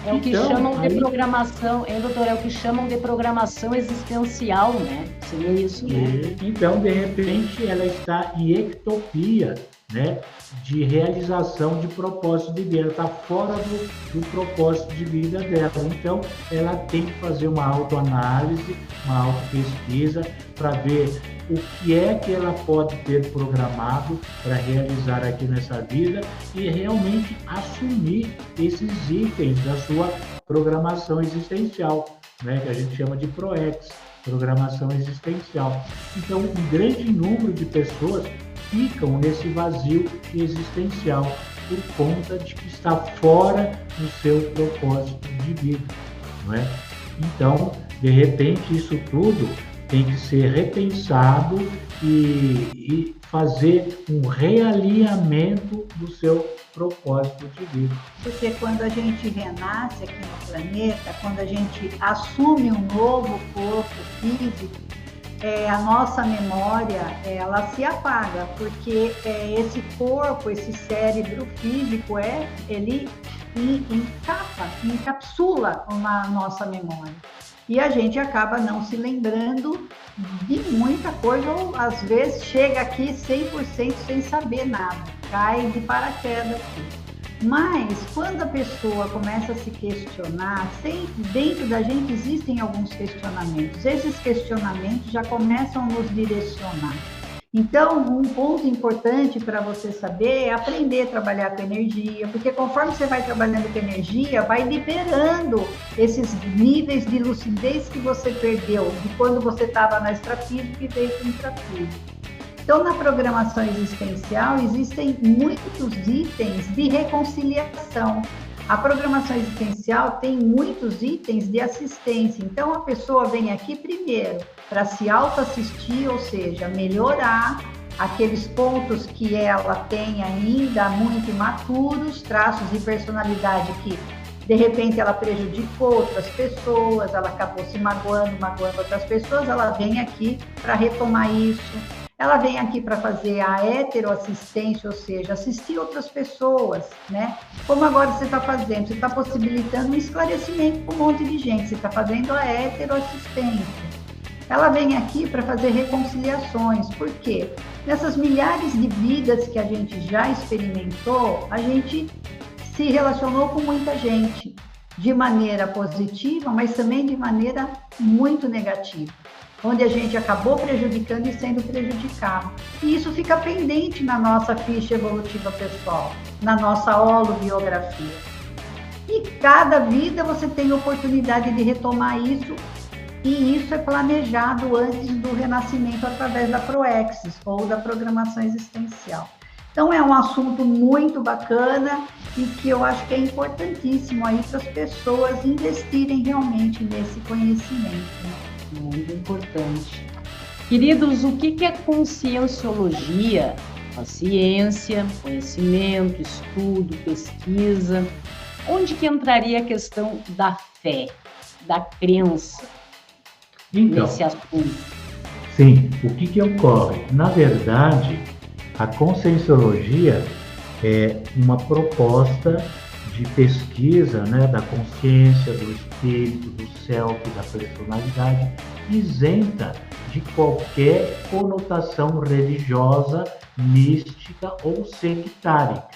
É o que chamam de programação, doutor? É o que chamam de programação existencial, né? Seria isso, né? Então, de repente, ela está em ectopia, né? De realização de propósito de vida. Ela está fora do propósito de vida dela. Então, ela tem que fazer uma autoanálise, uma autopesquisa, para ver o que é que ela pode ter programado para realizar aqui nessa vida e realmente assumir esses itens da sua programação existencial, né, que a gente chama de PROEX, programação existencial. Então, um grande número de pessoas ficam nesse vazio existencial por conta de que está fora do seu propósito de vida, não é? Então, de repente, isso tudo tem que ser repensado e fazer um realinhamento do seu propósito de vida. Porque quando a gente renasce aqui no planeta, quando a gente assume um novo corpo físico, a nossa memória ela se apaga, porque esse corpo, esse cérebro físico, ele encapsula a nossa memória. E a gente acaba não se lembrando de muita coisa, ou às vezes chega aqui 100% sem saber nada, cai de paraquedas aqui. Mas quando a pessoa começa a se questionar, sempre dentro da gente existem alguns questionamentos. Esses questionamentos já começam a nos direcionar. Então, um ponto importante para você saber é aprender a trabalhar com energia, porque conforme você vai trabalhando com energia, vai liberando esses níveis de lucidez que você perdeu de quando você estava na extrafísica e veio para o intrafísico. Então, na programação existencial, existem muitos itens de reconciliação. A programação existencial tem muitos itens de assistência. Então, a pessoa vem aqui primeiro para se autoassistir, ou seja, melhorar aqueles pontos que ela tem ainda muito imaturos, traços de personalidade que de repente ela prejudicou outras pessoas, ela acabou se magoando outras pessoas, ela vem aqui para retomar isso. Ela vem aqui para fazer a heteroassistência, ou seja, assistir outras pessoas, né? Como agora você está fazendo, você está possibilitando um esclarecimento para um monte de gente, você está fazendo a heteroassistência. Ela vem aqui para fazer reconciliações, por quê? Nessas milhares de vidas que a gente já experimentou, a gente se relacionou com muita gente, de maneira positiva, mas também de maneira muito negativa, onde a gente acabou prejudicando e sendo prejudicado. E isso fica pendente na nossa ficha evolutiva pessoal, na nossa holobiografia. E cada vida você tem oportunidade de retomar isso, e isso é planejado antes do renascimento através da Proexis, ou da programação existencial. Então é um assunto muito bacana e que eu acho que é importantíssimo aí para as pessoas investirem realmente nesse conhecimento, né? Muito importante. Queridos, o que é conscienciologia? A ciência, conhecimento, estudo, pesquisa. Onde que entraria a questão da fé, da crença nesse assunto? Sim, o que ocorre? Na verdade, a conscienciologia é uma proposta de pesquisa, né, da consciência, do espírito, do self, da personalidade, isenta de qualquer conotação religiosa, mística ou sectárica.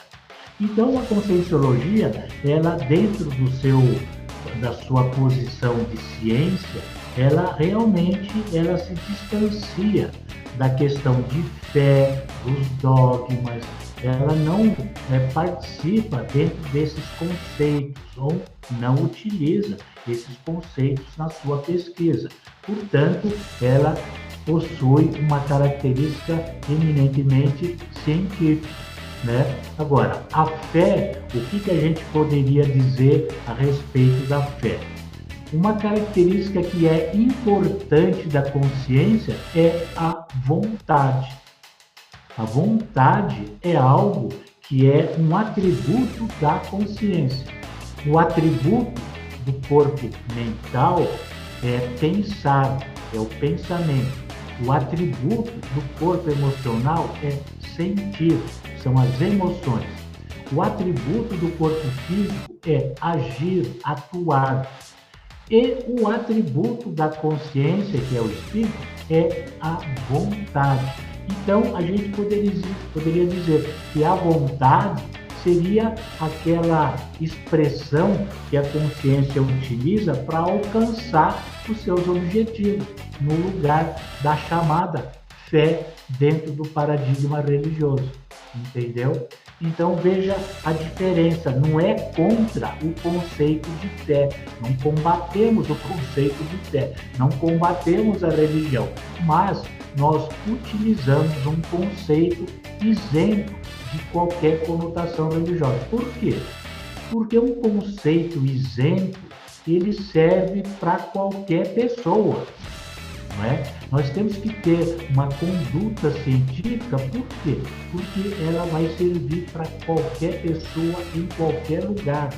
Então, a conscienciologia, ela dentro da sua posição de ciência, ela realmente se distancia da questão de fé, dos dogmas. Ela não participa dentro desses conceitos ou não utiliza esses conceitos na sua pesquisa. Portanto, ela possui uma característica eminentemente científica, né? Agora, a fé, o que a gente poderia dizer a respeito da fé? Uma característica que é importante da consciência é a vontade. A vontade é algo que é um atributo da consciência. O atributo do corpo mental é pensar, é o pensamento. O atributo do corpo emocional é sentir, são as emoções. O atributo do corpo físico é agir, atuar. E o atributo da consciência, que é o espírito, é a vontade. Então, a gente poderia dizer que a vontade seria aquela expressão que a consciência utiliza para alcançar os seus objetivos, no lugar da chamada fé dentro do paradigma religioso. Entendeu? Então veja a diferença, não é contra o conceito de fé, não combatemos o conceito de fé, não combatemos a religião, mas nós utilizamos um conceito isento de qualquer conotação religiosa. Por quê? Porque um conceito isento, ele serve para qualquer pessoa. Não é? Nós temos que ter uma conduta científica, por quê? Porque ela vai servir para qualquer pessoa em qualquer lugar.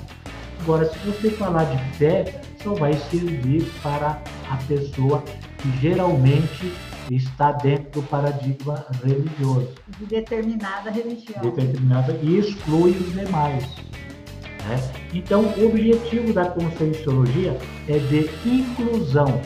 Agora, se você falar de fé, só vai servir para a pessoa que geralmente está dentro do paradigma religioso. De determinada religião. E exclui os demais. Né? Então, o objetivo da conscienciologia é de inclusão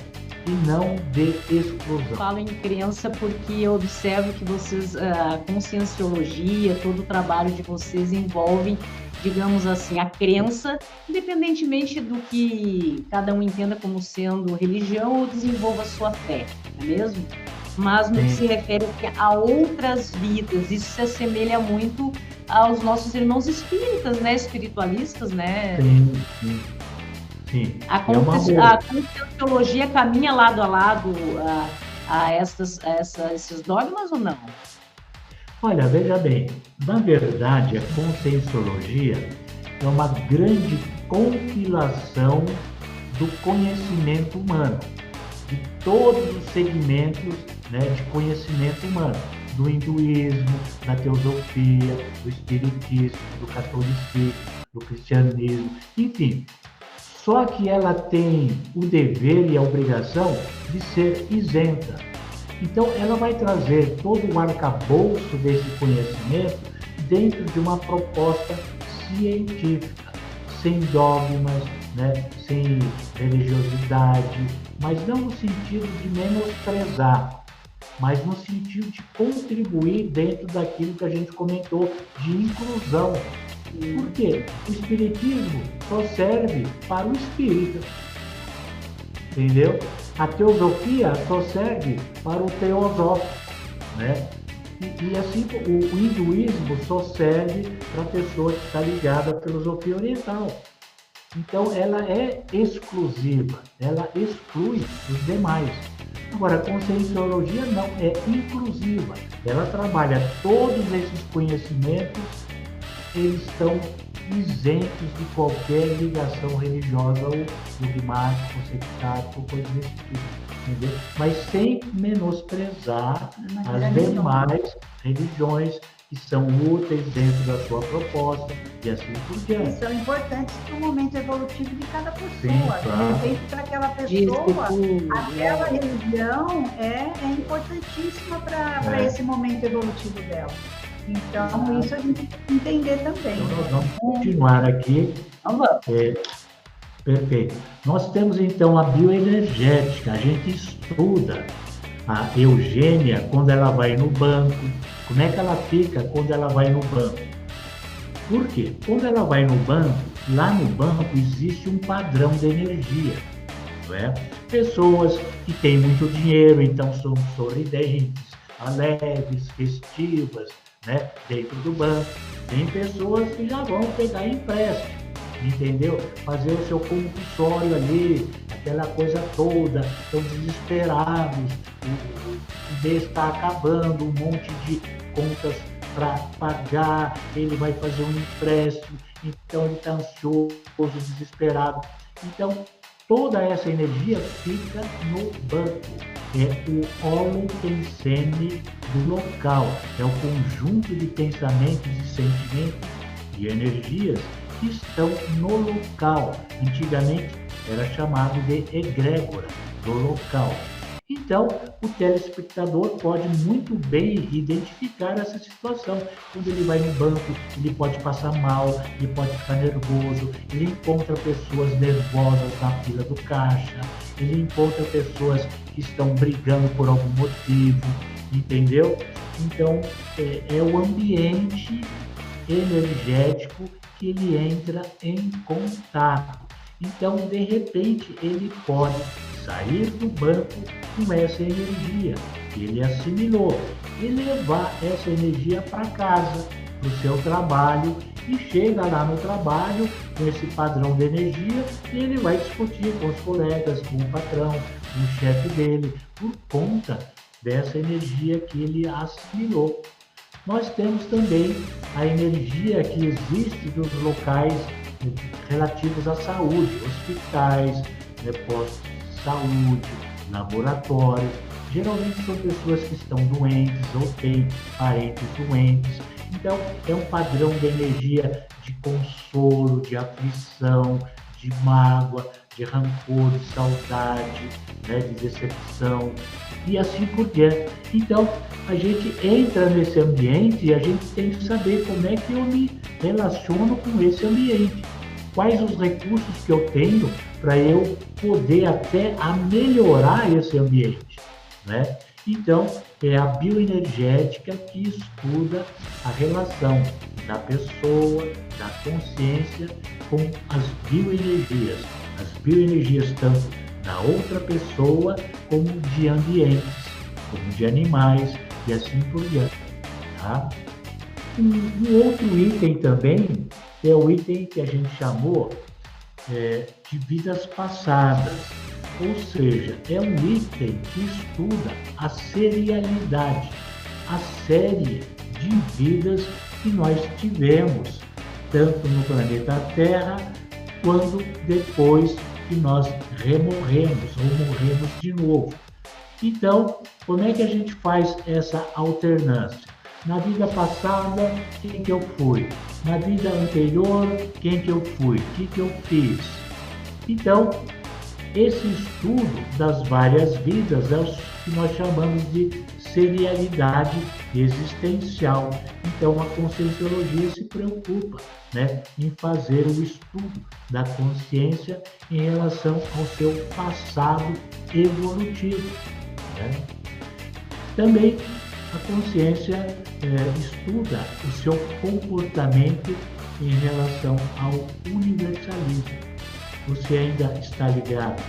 e não de exclusão. Falo em crença porque eu observo que vocês, a conscienciologia, todo o trabalho de vocês envolve, digamos assim, a crença, independentemente do que cada um entenda como sendo religião ou desenvolva a sua fé, não é mesmo? Mas no que se refere a outras vidas, isso se assemelha muito aos nossos irmãos espíritas, né? Espiritualistas, né? Sim. A conscienciologia caminha lado a lado a esses dogmas ou não? Olha, veja bem, na verdade a conscienciologia é uma grande compilação do conhecimento humano, de todos os segmentos, né, de conhecimento humano, do hinduísmo, da teosofia, do espiritismo, do catolicismo, do cristianismo, enfim. Só que ela tem o dever e a obrigação de ser isenta. Então, ela vai trazer todo o arcabouço desse conhecimento dentro de uma proposta científica, sem dogmas, né? Sem religiosidade, mas não no sentido de menosprezar, mas no sentido de contribuir dentro daquilo que a gente comentou de inclusão. Por quê? O espiritismo só serve para o espírita, entendeu? A teosofia só serve para o teosófico, né? E assim, o hinduísmo só serve para a pessoa que está ligada à filosofia oriental. Então, ela é exclusiva, ela exclui os demais. Agora, a conscienciologia não, é inclusiva. Ela trabalha todos esses conhecimentos, eles estão isentos de qualquer ligação religiosa ou dogmática, ou sectária, ou coisa desse tipo, entendeu? Mas sem menosprezar as demais religiões que são úteis dentro da sua proposta e assim por diante. E são importantes para o momento evolutivo de cada pessoa. Sim, claro. De repente, para aquela pessoa, aquela religião é importantíssima para esse momento evolutivo dela. Então, isso a gente tem que entender também. Então, nós vamos continuar aqui. Perfeito. Nós temos, então, a bioenergética. A gente estuda a Eugênia quando ela vai no banco. Como é que ela fica quando ela vai no banco? Por quê? Quando ela vai no banco, lá no banco existe um padrão de energia. Não é? Pessoas que têm muito dinheiro, então são sorridentes, alegres, festivas, né, dentro do banco. Tem pessoas que já vão pegar empréstimo, entendeu? Fazer o seu compulsório ali, aquela coisa toda, estão desesperados, o mês está acabando, um monte de contas para pagar, ele vai fazer um empréstimo, então ele está ansioso, desesperado. Então, toda essa energia fica no banco. É o holopensene do local, é o conjunto de pensamentos e sentimentos e energias que estão no local. Antigamente era chamado de egrégora do local. Então, o telespectador pode muito bem identificar essa situação. Quando ele vai no banco, ele pode passar mal, ele pode ficar nervoso, ele encontra pessoas nervosas na fila do caixa, ele encontra pessoas que estão brigando por algum motivo, entendeu? Então, é o ambiente energético que ele entra em contato. Então, de repente, ele pode sair do banco com essa energia que ele assimilou e levar essa energia para casa, para o seu trabalho, e chega lá no trabalho com esse padrão de energia e ele vai discutir com os colegas, com o patrão, com o chefe dele, por conta dessa energia que ele assimilou. Nós temos também a energia que existe dos locais relativos à saúde, hospitais, postos de saúde, laboratórios. Geralmente são pessoas que estão doentes ou têm parentes doentes. Então, é um padrão de energia de consolo, de aflição, de mágoa, de rancor, de saudade, de decepção e assim por diante. Então, a gente entra nesse ambiente e a gente tem que saber como é que eu me relaciono com esse ambiente. Quais os recursos que eu tenho para eu poder até melhorar esse ambiente, né? Então, é a bioenergética que estuda a relação da pessoa, da consciência com as bioenergias. As bioenergias tanto da outra pessoa como de ambientes, como de animais e assim por diante. Tá? Um outro item também é o item que a gente chamou de vidas passadas. Ou seja, é um item que estuda a serialidade, a série de vidas que nós tivemos, tanto no planeta Terra, quanto depois que nós remorremos ou morremos de novo. Então, como é que a gente faz essa alternância? Na vida passada, quem que eu fui? Na vida anterior, quem que eu fui? O que eu fiz? Então, esse estudo das várias vidas é o que nós chamamos de serialidade existencial. Então, a Conscienciologia se preocupa, né, em fazer o estudo da consciência em relação ao seu passado evolutivo, né? Também a consciência estuda o seu comportamento em relação ao universalismo. Você ainda está ligado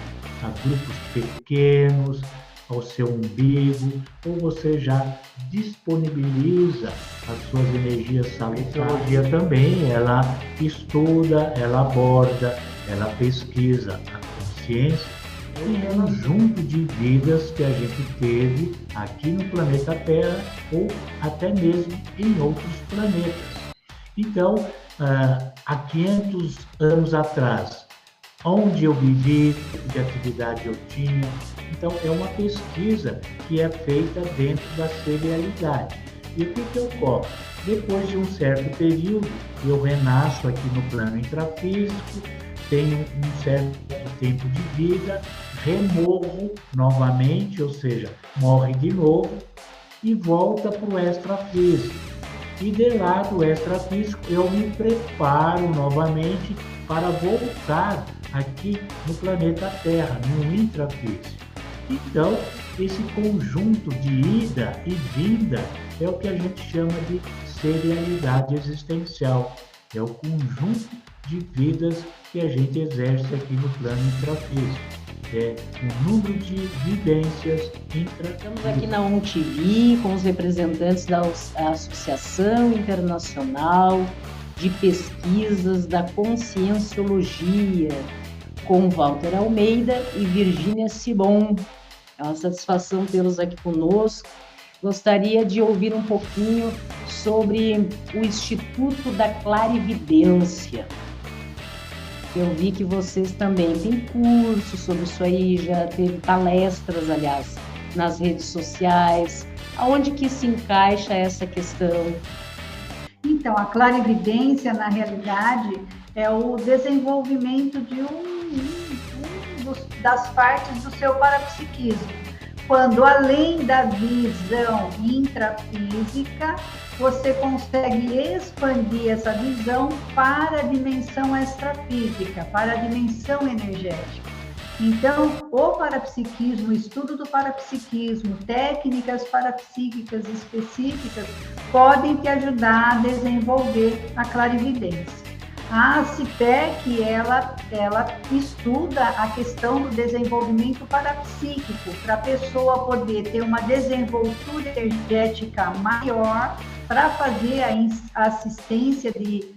a grupos pequenos, ao seu umbigo, ou você já disponibiliza as suas energias salutares? A Conscienciologia também, ela estuda, ela aborda, ela pesquisa a consciência em conjunto de vidas que a gente teve aqui no planeta Terra ou até mesmo em outros planetas. Então, há 500 anos atrás, onde eu vivi, que atividade eu tinha. Então, é uma pesquisa que é feita dentro da serialidade. E o que ocorre? Depois de um certo período, eu renasço aqui no plano intrafísico, tenho um certo tempo de vida, remorro novamente, ou seja, morre de novo, e volta para o extrafísico. E de lá do extrafísico, eu me preparo novamente para voltar aqui no planeta Terra, no intrafísico. Então, esse conjunto de ida e vinda é o que a gente chama de serialidade existencial. É o conjunto de vidas que a gente exerce aqui no plano intrafísico. É o número de vivências intrafísicas. Estamos aqui na ONTV com os representantes da Associação Internacional de Pesquisas da Conscienciologia, com Walter Almeida e Virgínia Sibon. É uma satisfação tê-los aqui conosco. Gostaria de ouvir um pouquinho sobre o Instituto da Clarividência. Eu vi que vocês também têm cursos sobre isso aí, já teve palestras, aliás, nas redes sociais. Aonde que se encaixa essa questão? Então, a clarividência, na realidade, é o desenvolvimento de das partes do seu parapsiquismo. Quando, além da visão intrafísica, você consegue expandir essa visão para a dimensão extrafísica, para a dimensão energética. Então, o parapsiquismo, o estudo do parapsiquismo, técnicas parapsíquicas específicas podem te ajudar a desenvolver a clarividência. A CIPEC, ela estuda a questão do desenvolvimento parapsíquico, para a pessoa poder ter uma desenvoltura energética maior para fazer a assistência de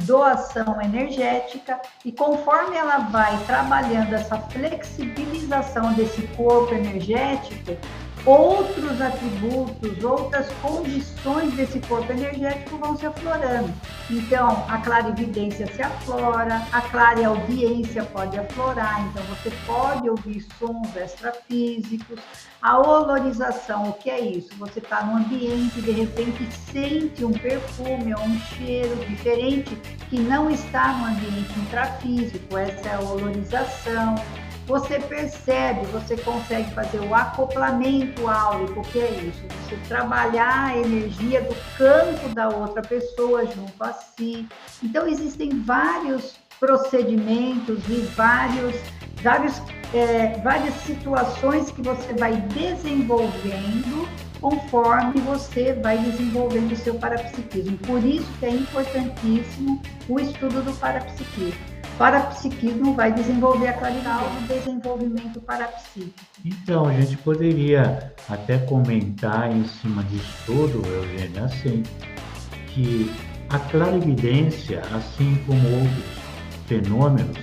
doação energética, e conforme ela vai trabalhando essa flexibilização desse corpo energético, outros atributos, outras condições desse corpo energético vão se aflorando. Então, a clarividência se aflora, a clareaudiência pode aflorar, então você pode ouvir sons extrafísicos. A olorização, o que é isso? Você está num ambiente e de repente sente um perfume ou um cheiro diferente que não está no ambiente intrafísico, essa é a olorização. Você percebe, você consegue fazer o acoplamento áurico, que é isso? Você trabalhar a energia do campo da outra pessoa junto a si. Então, existem vários procedimentos e várias situações que você vai desenvolvendo conforme você vai desenvolvendo o seu parapsiquismo. Por isso que é importantíssimo o estudo do parapsiquismo. Parapsiquismo vai desenvolver a claridade do desenvolvimento parapsíquico. Então, a gente poderia até comentar em cima disso tudo, Eugênia, assim, que a clarividência, assim como outros fenômenos,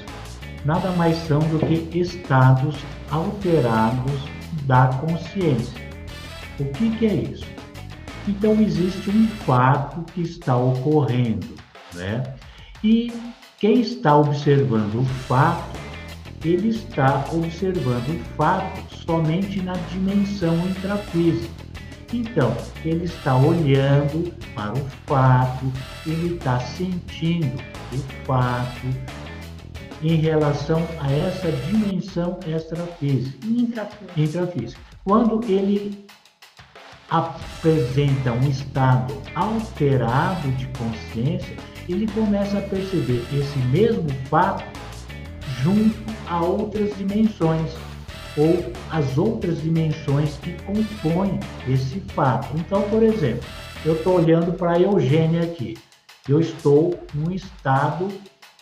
nada mais são do que estados alterados da consciência. O que é isso? Então, existe um fato que está ocorrendo, né? E quem está observando o fato ele está observando o fato somente na dimensão intrafísica. Então, ele está olhando para o fato, ele está sentindo o fato em relação a essa dimensão extrafísica, intrafísica. Quando ele apresenta um estado alterado de consciência, ele começa a perceber esse mesmo fato junto a outras dimensões, ou as outras dimensões que compõem esse fato. Então, por exemplo, eu estou olhando para a Eugênia aqui. Eu estou num estado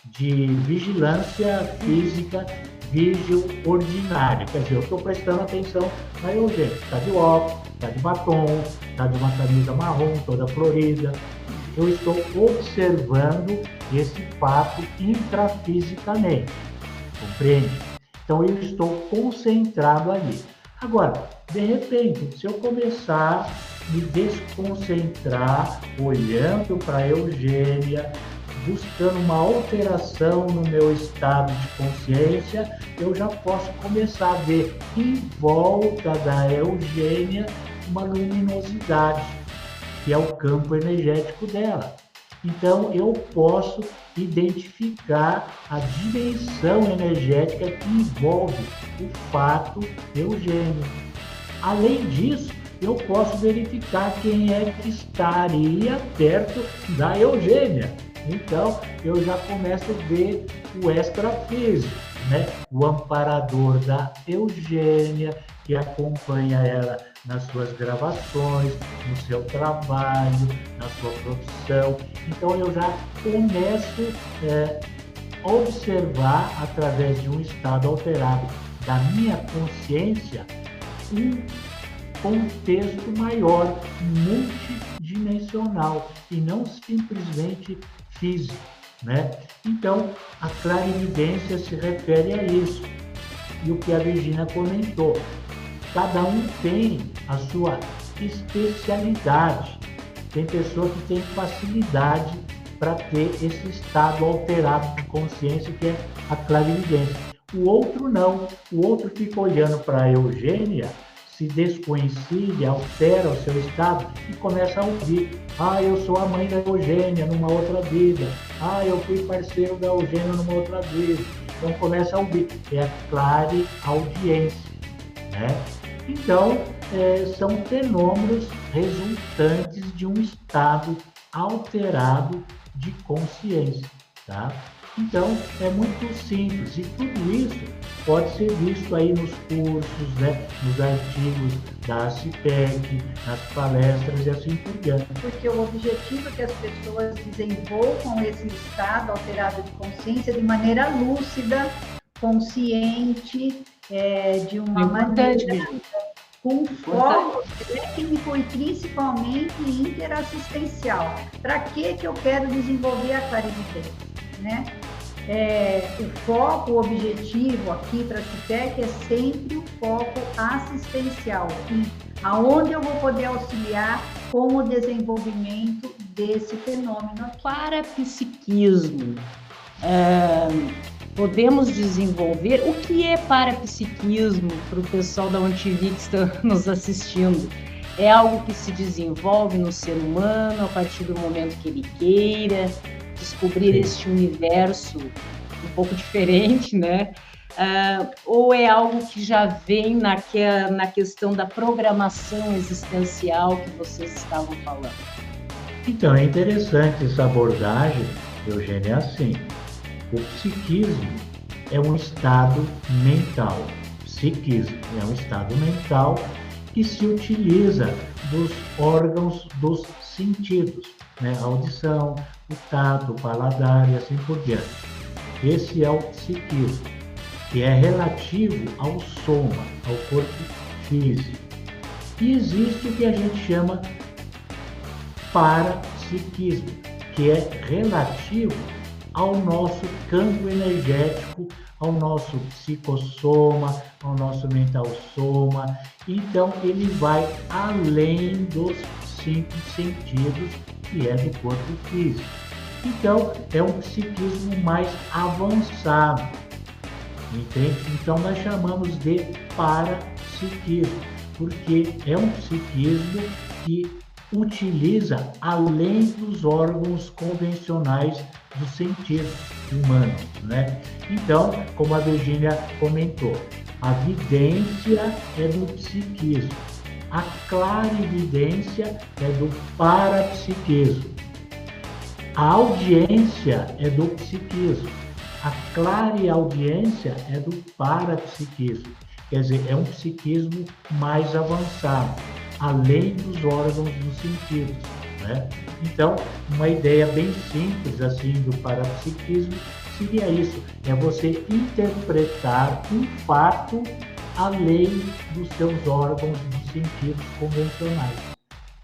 de vigilância física vígil ordinária. Quer dizer, eu estou prestando atenção na Eugênia. Está de óculos, está de batom, está de uma camisa marrom, toda florida. Eu estou observando esse fato intrafisicamente. Compreende? Então, eu estou concentrado ali. Agora, de repente, se eu começar a me desconcentrar, olhando para a Eugênia, buscando uma alteração no meu estado de consciência, eu já posso começar a ver em volta da Eugênia uma luminosidade, que é o campo energético dela. Então, eu posso identificar a dimensão energética que envolve o fato Eugênia. Além disso, eu posso verificar quem é que estaria perto da Eugênia. Então, eu já começo a ver o extrafísico, né? O amparador da Eugênia, que acompanha ela nas suas gravações, no seu trabalho, na sua profissão. Então, eu já começo a observar, através de um estado alterado da minha consciência, um contexto maior, multidimensional, e não simplesmente físico, né? Então, a clarividência se refere a isso. E o que a Virginia comentou, cada um tem a sua especialidade. Tem pessoa que tem facilidade para ter esse estado alterado de consciência, que é a clarividência. O outro não. O outro fica olhando para a Eugênia, se descoincide, altera o seu estado e começa a ouvir. Ah, eu sou a mãe da Eugênia numa outra vida. Ah, eu fui parceiro da Eugênia numa outra vida. Então começa a ouvir. É a clareaudiência, né? Então, são fenômenos resultantes de um estado alterado de consciência, tá? Então, é muito simples, e tudo isso pode ser visto aí nos cursos, né, nos artigos da CIPEC, nas palestras e assim por diante. Porque o objetivo é que as pessoas desenvolvam esse estado alterado de consciência de maneira lúcida, consciente, de uma maneira com foco técnico e principalmente interassistencial. Para que eu quero desenvolver a clarividência, né? O foco, o objetivo aqui para a CIPEC é sempre o foco assistencial, aonde eu vou poder auxiliar com o desenvolvimento desse fenômeno aqui. Parapsiquismo. Podemos desenvolver. O que é parapsiquismo para o pessoal da ONTV que está nos assistindo? É algo que se desenvolve no ser humano a partir do momento que ele queira descobrir este universo um pouco diferente, né? Ou é algo que já vem na questão da programação existencial que vocês estavam falando? Então, é interessante essa abordagem, Eugênia, é assim. O psiquismo é um estado mental. Psiquismo é um estado mental que se utiliza dos órgãos dos sentidos, né? A audição, o tato, o paladar e assim por diante. Esse é o psiquismo, que é relativo ao soma, ao corpo físico. E existe o que a gente chama parapsiquismo, que é relativo ao nosso campo energético, ao nosso psicossoma, ao nosso mental soma. Então, ele vai além dos 5 sentidos, que é do corpo físico. Então, é um psiquismo mais avançado. entende? Então nós chamamos de parapsiquismo, porque é um psiquismo que utiliza além dos órgãos convencionais dos sentidos humanos, né? Então, como a Virgínia comentou, a vidência é do psiquismo, a clarividência é do parapsiquismo, a audiência é do psiquismo, a clareaudiência é do parapsiquismo. Quer dizer, é um psiquismo mais avançado, além dos órgãos dos sentidos, né? Então, uma ideia bem simples assim do parapsiquismo seria isso: é você interpretar um fato além dos seus órgãos dos sentidos convencionais,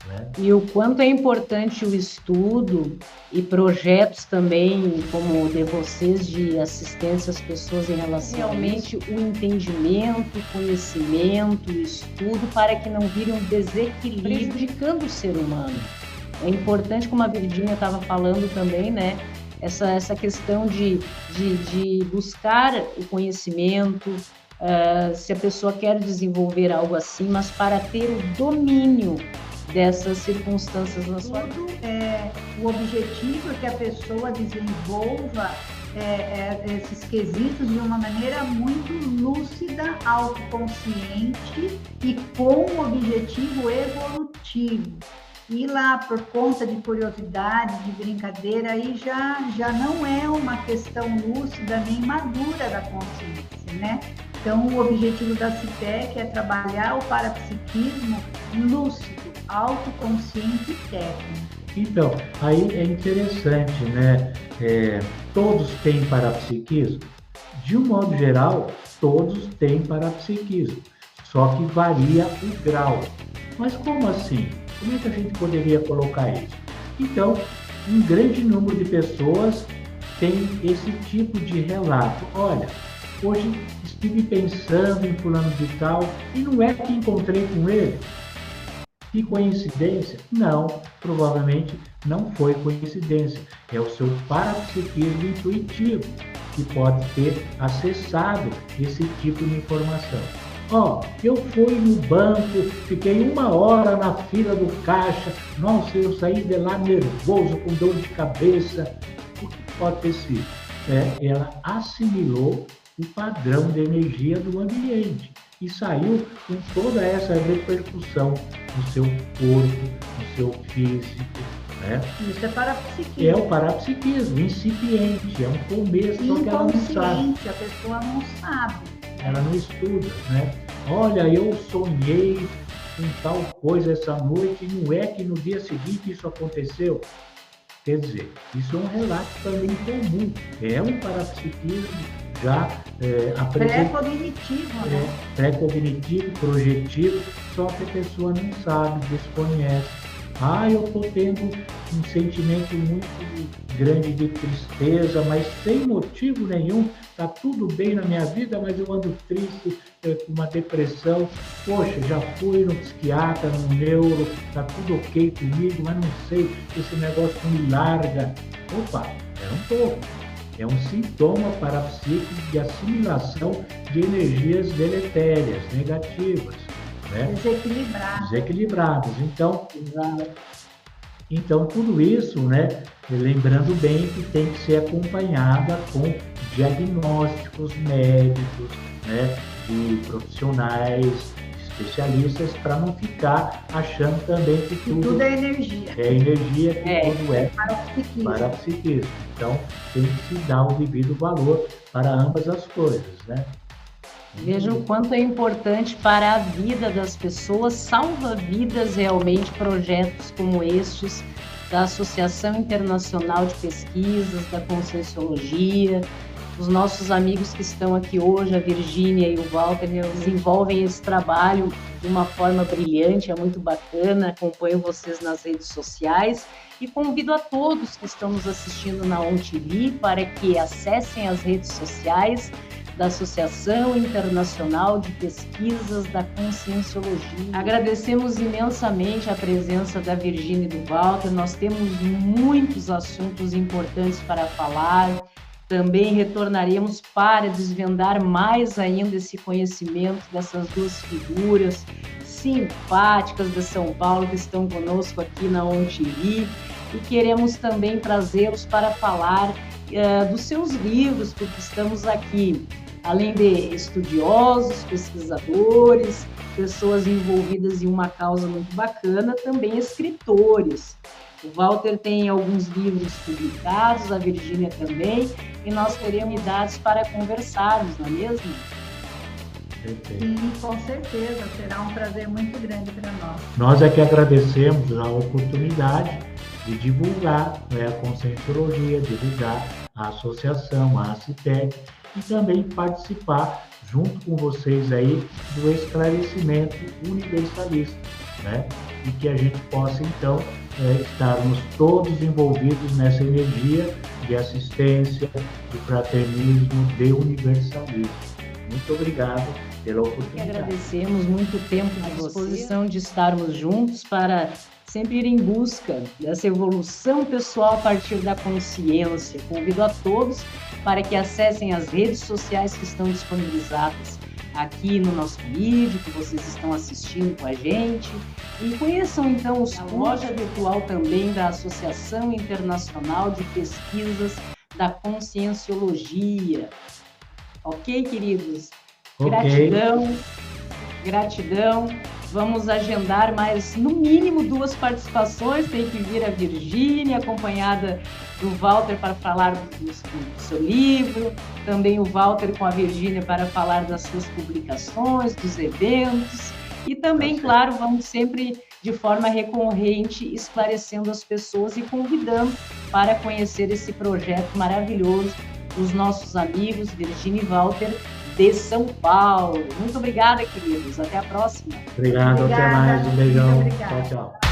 né? E o quanto é importante o estudo e projetos também, como o de vocês, de assistência às pessoas em relação realmente o entendimento, o conhecimento, o estudo, para que não vire um desequilíbrio prejudicando o ser humano. É importante, como a Virgínia estava falando também, né? Essa questão de buscar o conhecimento, se a pessoa quer desenvolver algo assim, mas para ter o domínio dessas circunstâncias na sua vida. O objetivo é que a pessoa desenvolva esses quesitos de uma maneira muito lúcida, autoconsciente e com um objetivo evolutivo. E lá, por conta de curiosidade, de brincadeira, aí já não é uma questão lúcida nem madura da consciência, né? Então, o objetivo da CITEC é trabalhar o parapsiquismo lúcido, autoconsciente e técnico. Então, aí é interessante, né? Todos têm parapsiquismo? De um modo geral, todos têm parapsiquismo, só que varia o grau. Mas como assim? Como é que a gente poderia colocar isso? Então, um grande número de pessoas tem esse tipo de relato. Olha, hoje estive pensando em fulano de tal e não é que encontrei com ele. Que coincidência? Não, provavelmente não foi coincidência. É o seu parapsiquismo intuitivo que pode ter acessado esse tipo de informação. Eu fui no banco, fiquei 1 hora na fila do caixa, nossa, eu saí de lá nervoso, com dor de cabeça. O que pode ter sido? Ela assimilou o padrão de energia do ambiente e saiu com toda essa repercussão no seu corpo, no seu físico, né? Isso é parapsiquismo. É o parapsiquismo incipiente, é um começo, só que ela não sabe. A pessoa não sabe. Ela não estuda, né? Olha, eu sonhei com tal coisa essa noite, e não é que no dia seguinte isso aconteceu? Quer dizer, isso é um relato também comum, é um parapsiquismo já pré-cognitivo, né? Pré-cognitivo, projetivo, só que a pessoa não sabe, desconhece. Eu estou tendo um sentimento muito grande de tristeza, mas sem motivo nenhum, está tudo bem na minha vida, mas eu ando triste, com uma depressão. Poxa, já fui no psiquiatra, no neuro, está tudo ok comigo, mas não sei, esse negócio me larga. Opa, é um pouco. É um sintoma parapsíquico de assimilação de energias deletérias, negativas, né? Desequilibradas. Então, tudo isso, né? Lembrando bem que tem que ser acompanhada com diagnósticos médicos, né? De profissionais, especialistas, para não ficar achando também que tudo é energia. É energia, que tudo é parapsiquismo. Então, tem que se dar o devido valor para ambas as coisas, né? Veja o quanto é importante para a vida das pessoas, salva vidas realmente, projetos como estes da Associação Internacional de Pesquisas, da Conscienciologia. Os nossos amigos que estão aqui hoje, a Virgínia e o Walter, desenvolvem esse trabalho de uma forma brilhante, é muito bacana, acompanho vocês nas redes sociais e convido a todos que estão nos assistindo na ONTV para que acessem as redes sociais da Associação Internacional de Pesquisas da Conscienciologia. Agradecemos imensamente a presença da Virgínia e do Walter, nós temos muitos assuntos importantes para falar, Também retornaremos para desvendar mais ainda esse conhecimento dessas duas figuras simpáticas de São Paulo que estão conosco aqui na Ontiri, e queremos também trazê-los para falar dos seus livros, porque estamos aqui, além de estudiosos, pesquisadores, pessoas envolvidas em uma causa muito bacana, também escritores. O Walter tem alguns livros publicados, a Virgínia também, e nós teremos dados para conversarmos, não é mesmo? Sim, com certeza, será um prazer muito grande para nós. Nós é que agradecemos a oportunidade de divulgar, né, a Conscienciologia, divulgar a associação, a ACITEC, e também participar junto com vocês aí do esclarecimento universalista, né? E que a gente possa então estarmos todos envolvidos nessa energia de assistência, de fraternismo, de universalismo. Muito obrigado pela oportunidade. Agradecemos muito tempo à disposição de estarmos juntos para sempre ir em busca dessa evolução pessoal a partir da consciência. Convido a todos para que acessem as redes sociais que estão disponibilizadas aqui no nosso vídeo, que vocês estão assistindo com a gente, e conheçam então a loja virtual também da Associação Internacional de Pesquisas da Conscienciologia. Ok, queridos? Okay. Gratidão. Vamos agendar mais, no mínimo, 2 participações. Tem que vir a Virgínia, acompanhada do Walter, para falar do seu livro. Também o Walter com a Virgínia para falar das suas publicações, dos eventos. E também, claro, vamos sempre, de forma recorrente, esclarecendo as pessoas e convidando para conhecer esse projeto maravilhoso dos nossos amigos Virgínia e Walter, de São Paulo. Muito obrigada, queridos. Até a próxima. Obrigado, até mais. Um beijão. Tchau, tchau.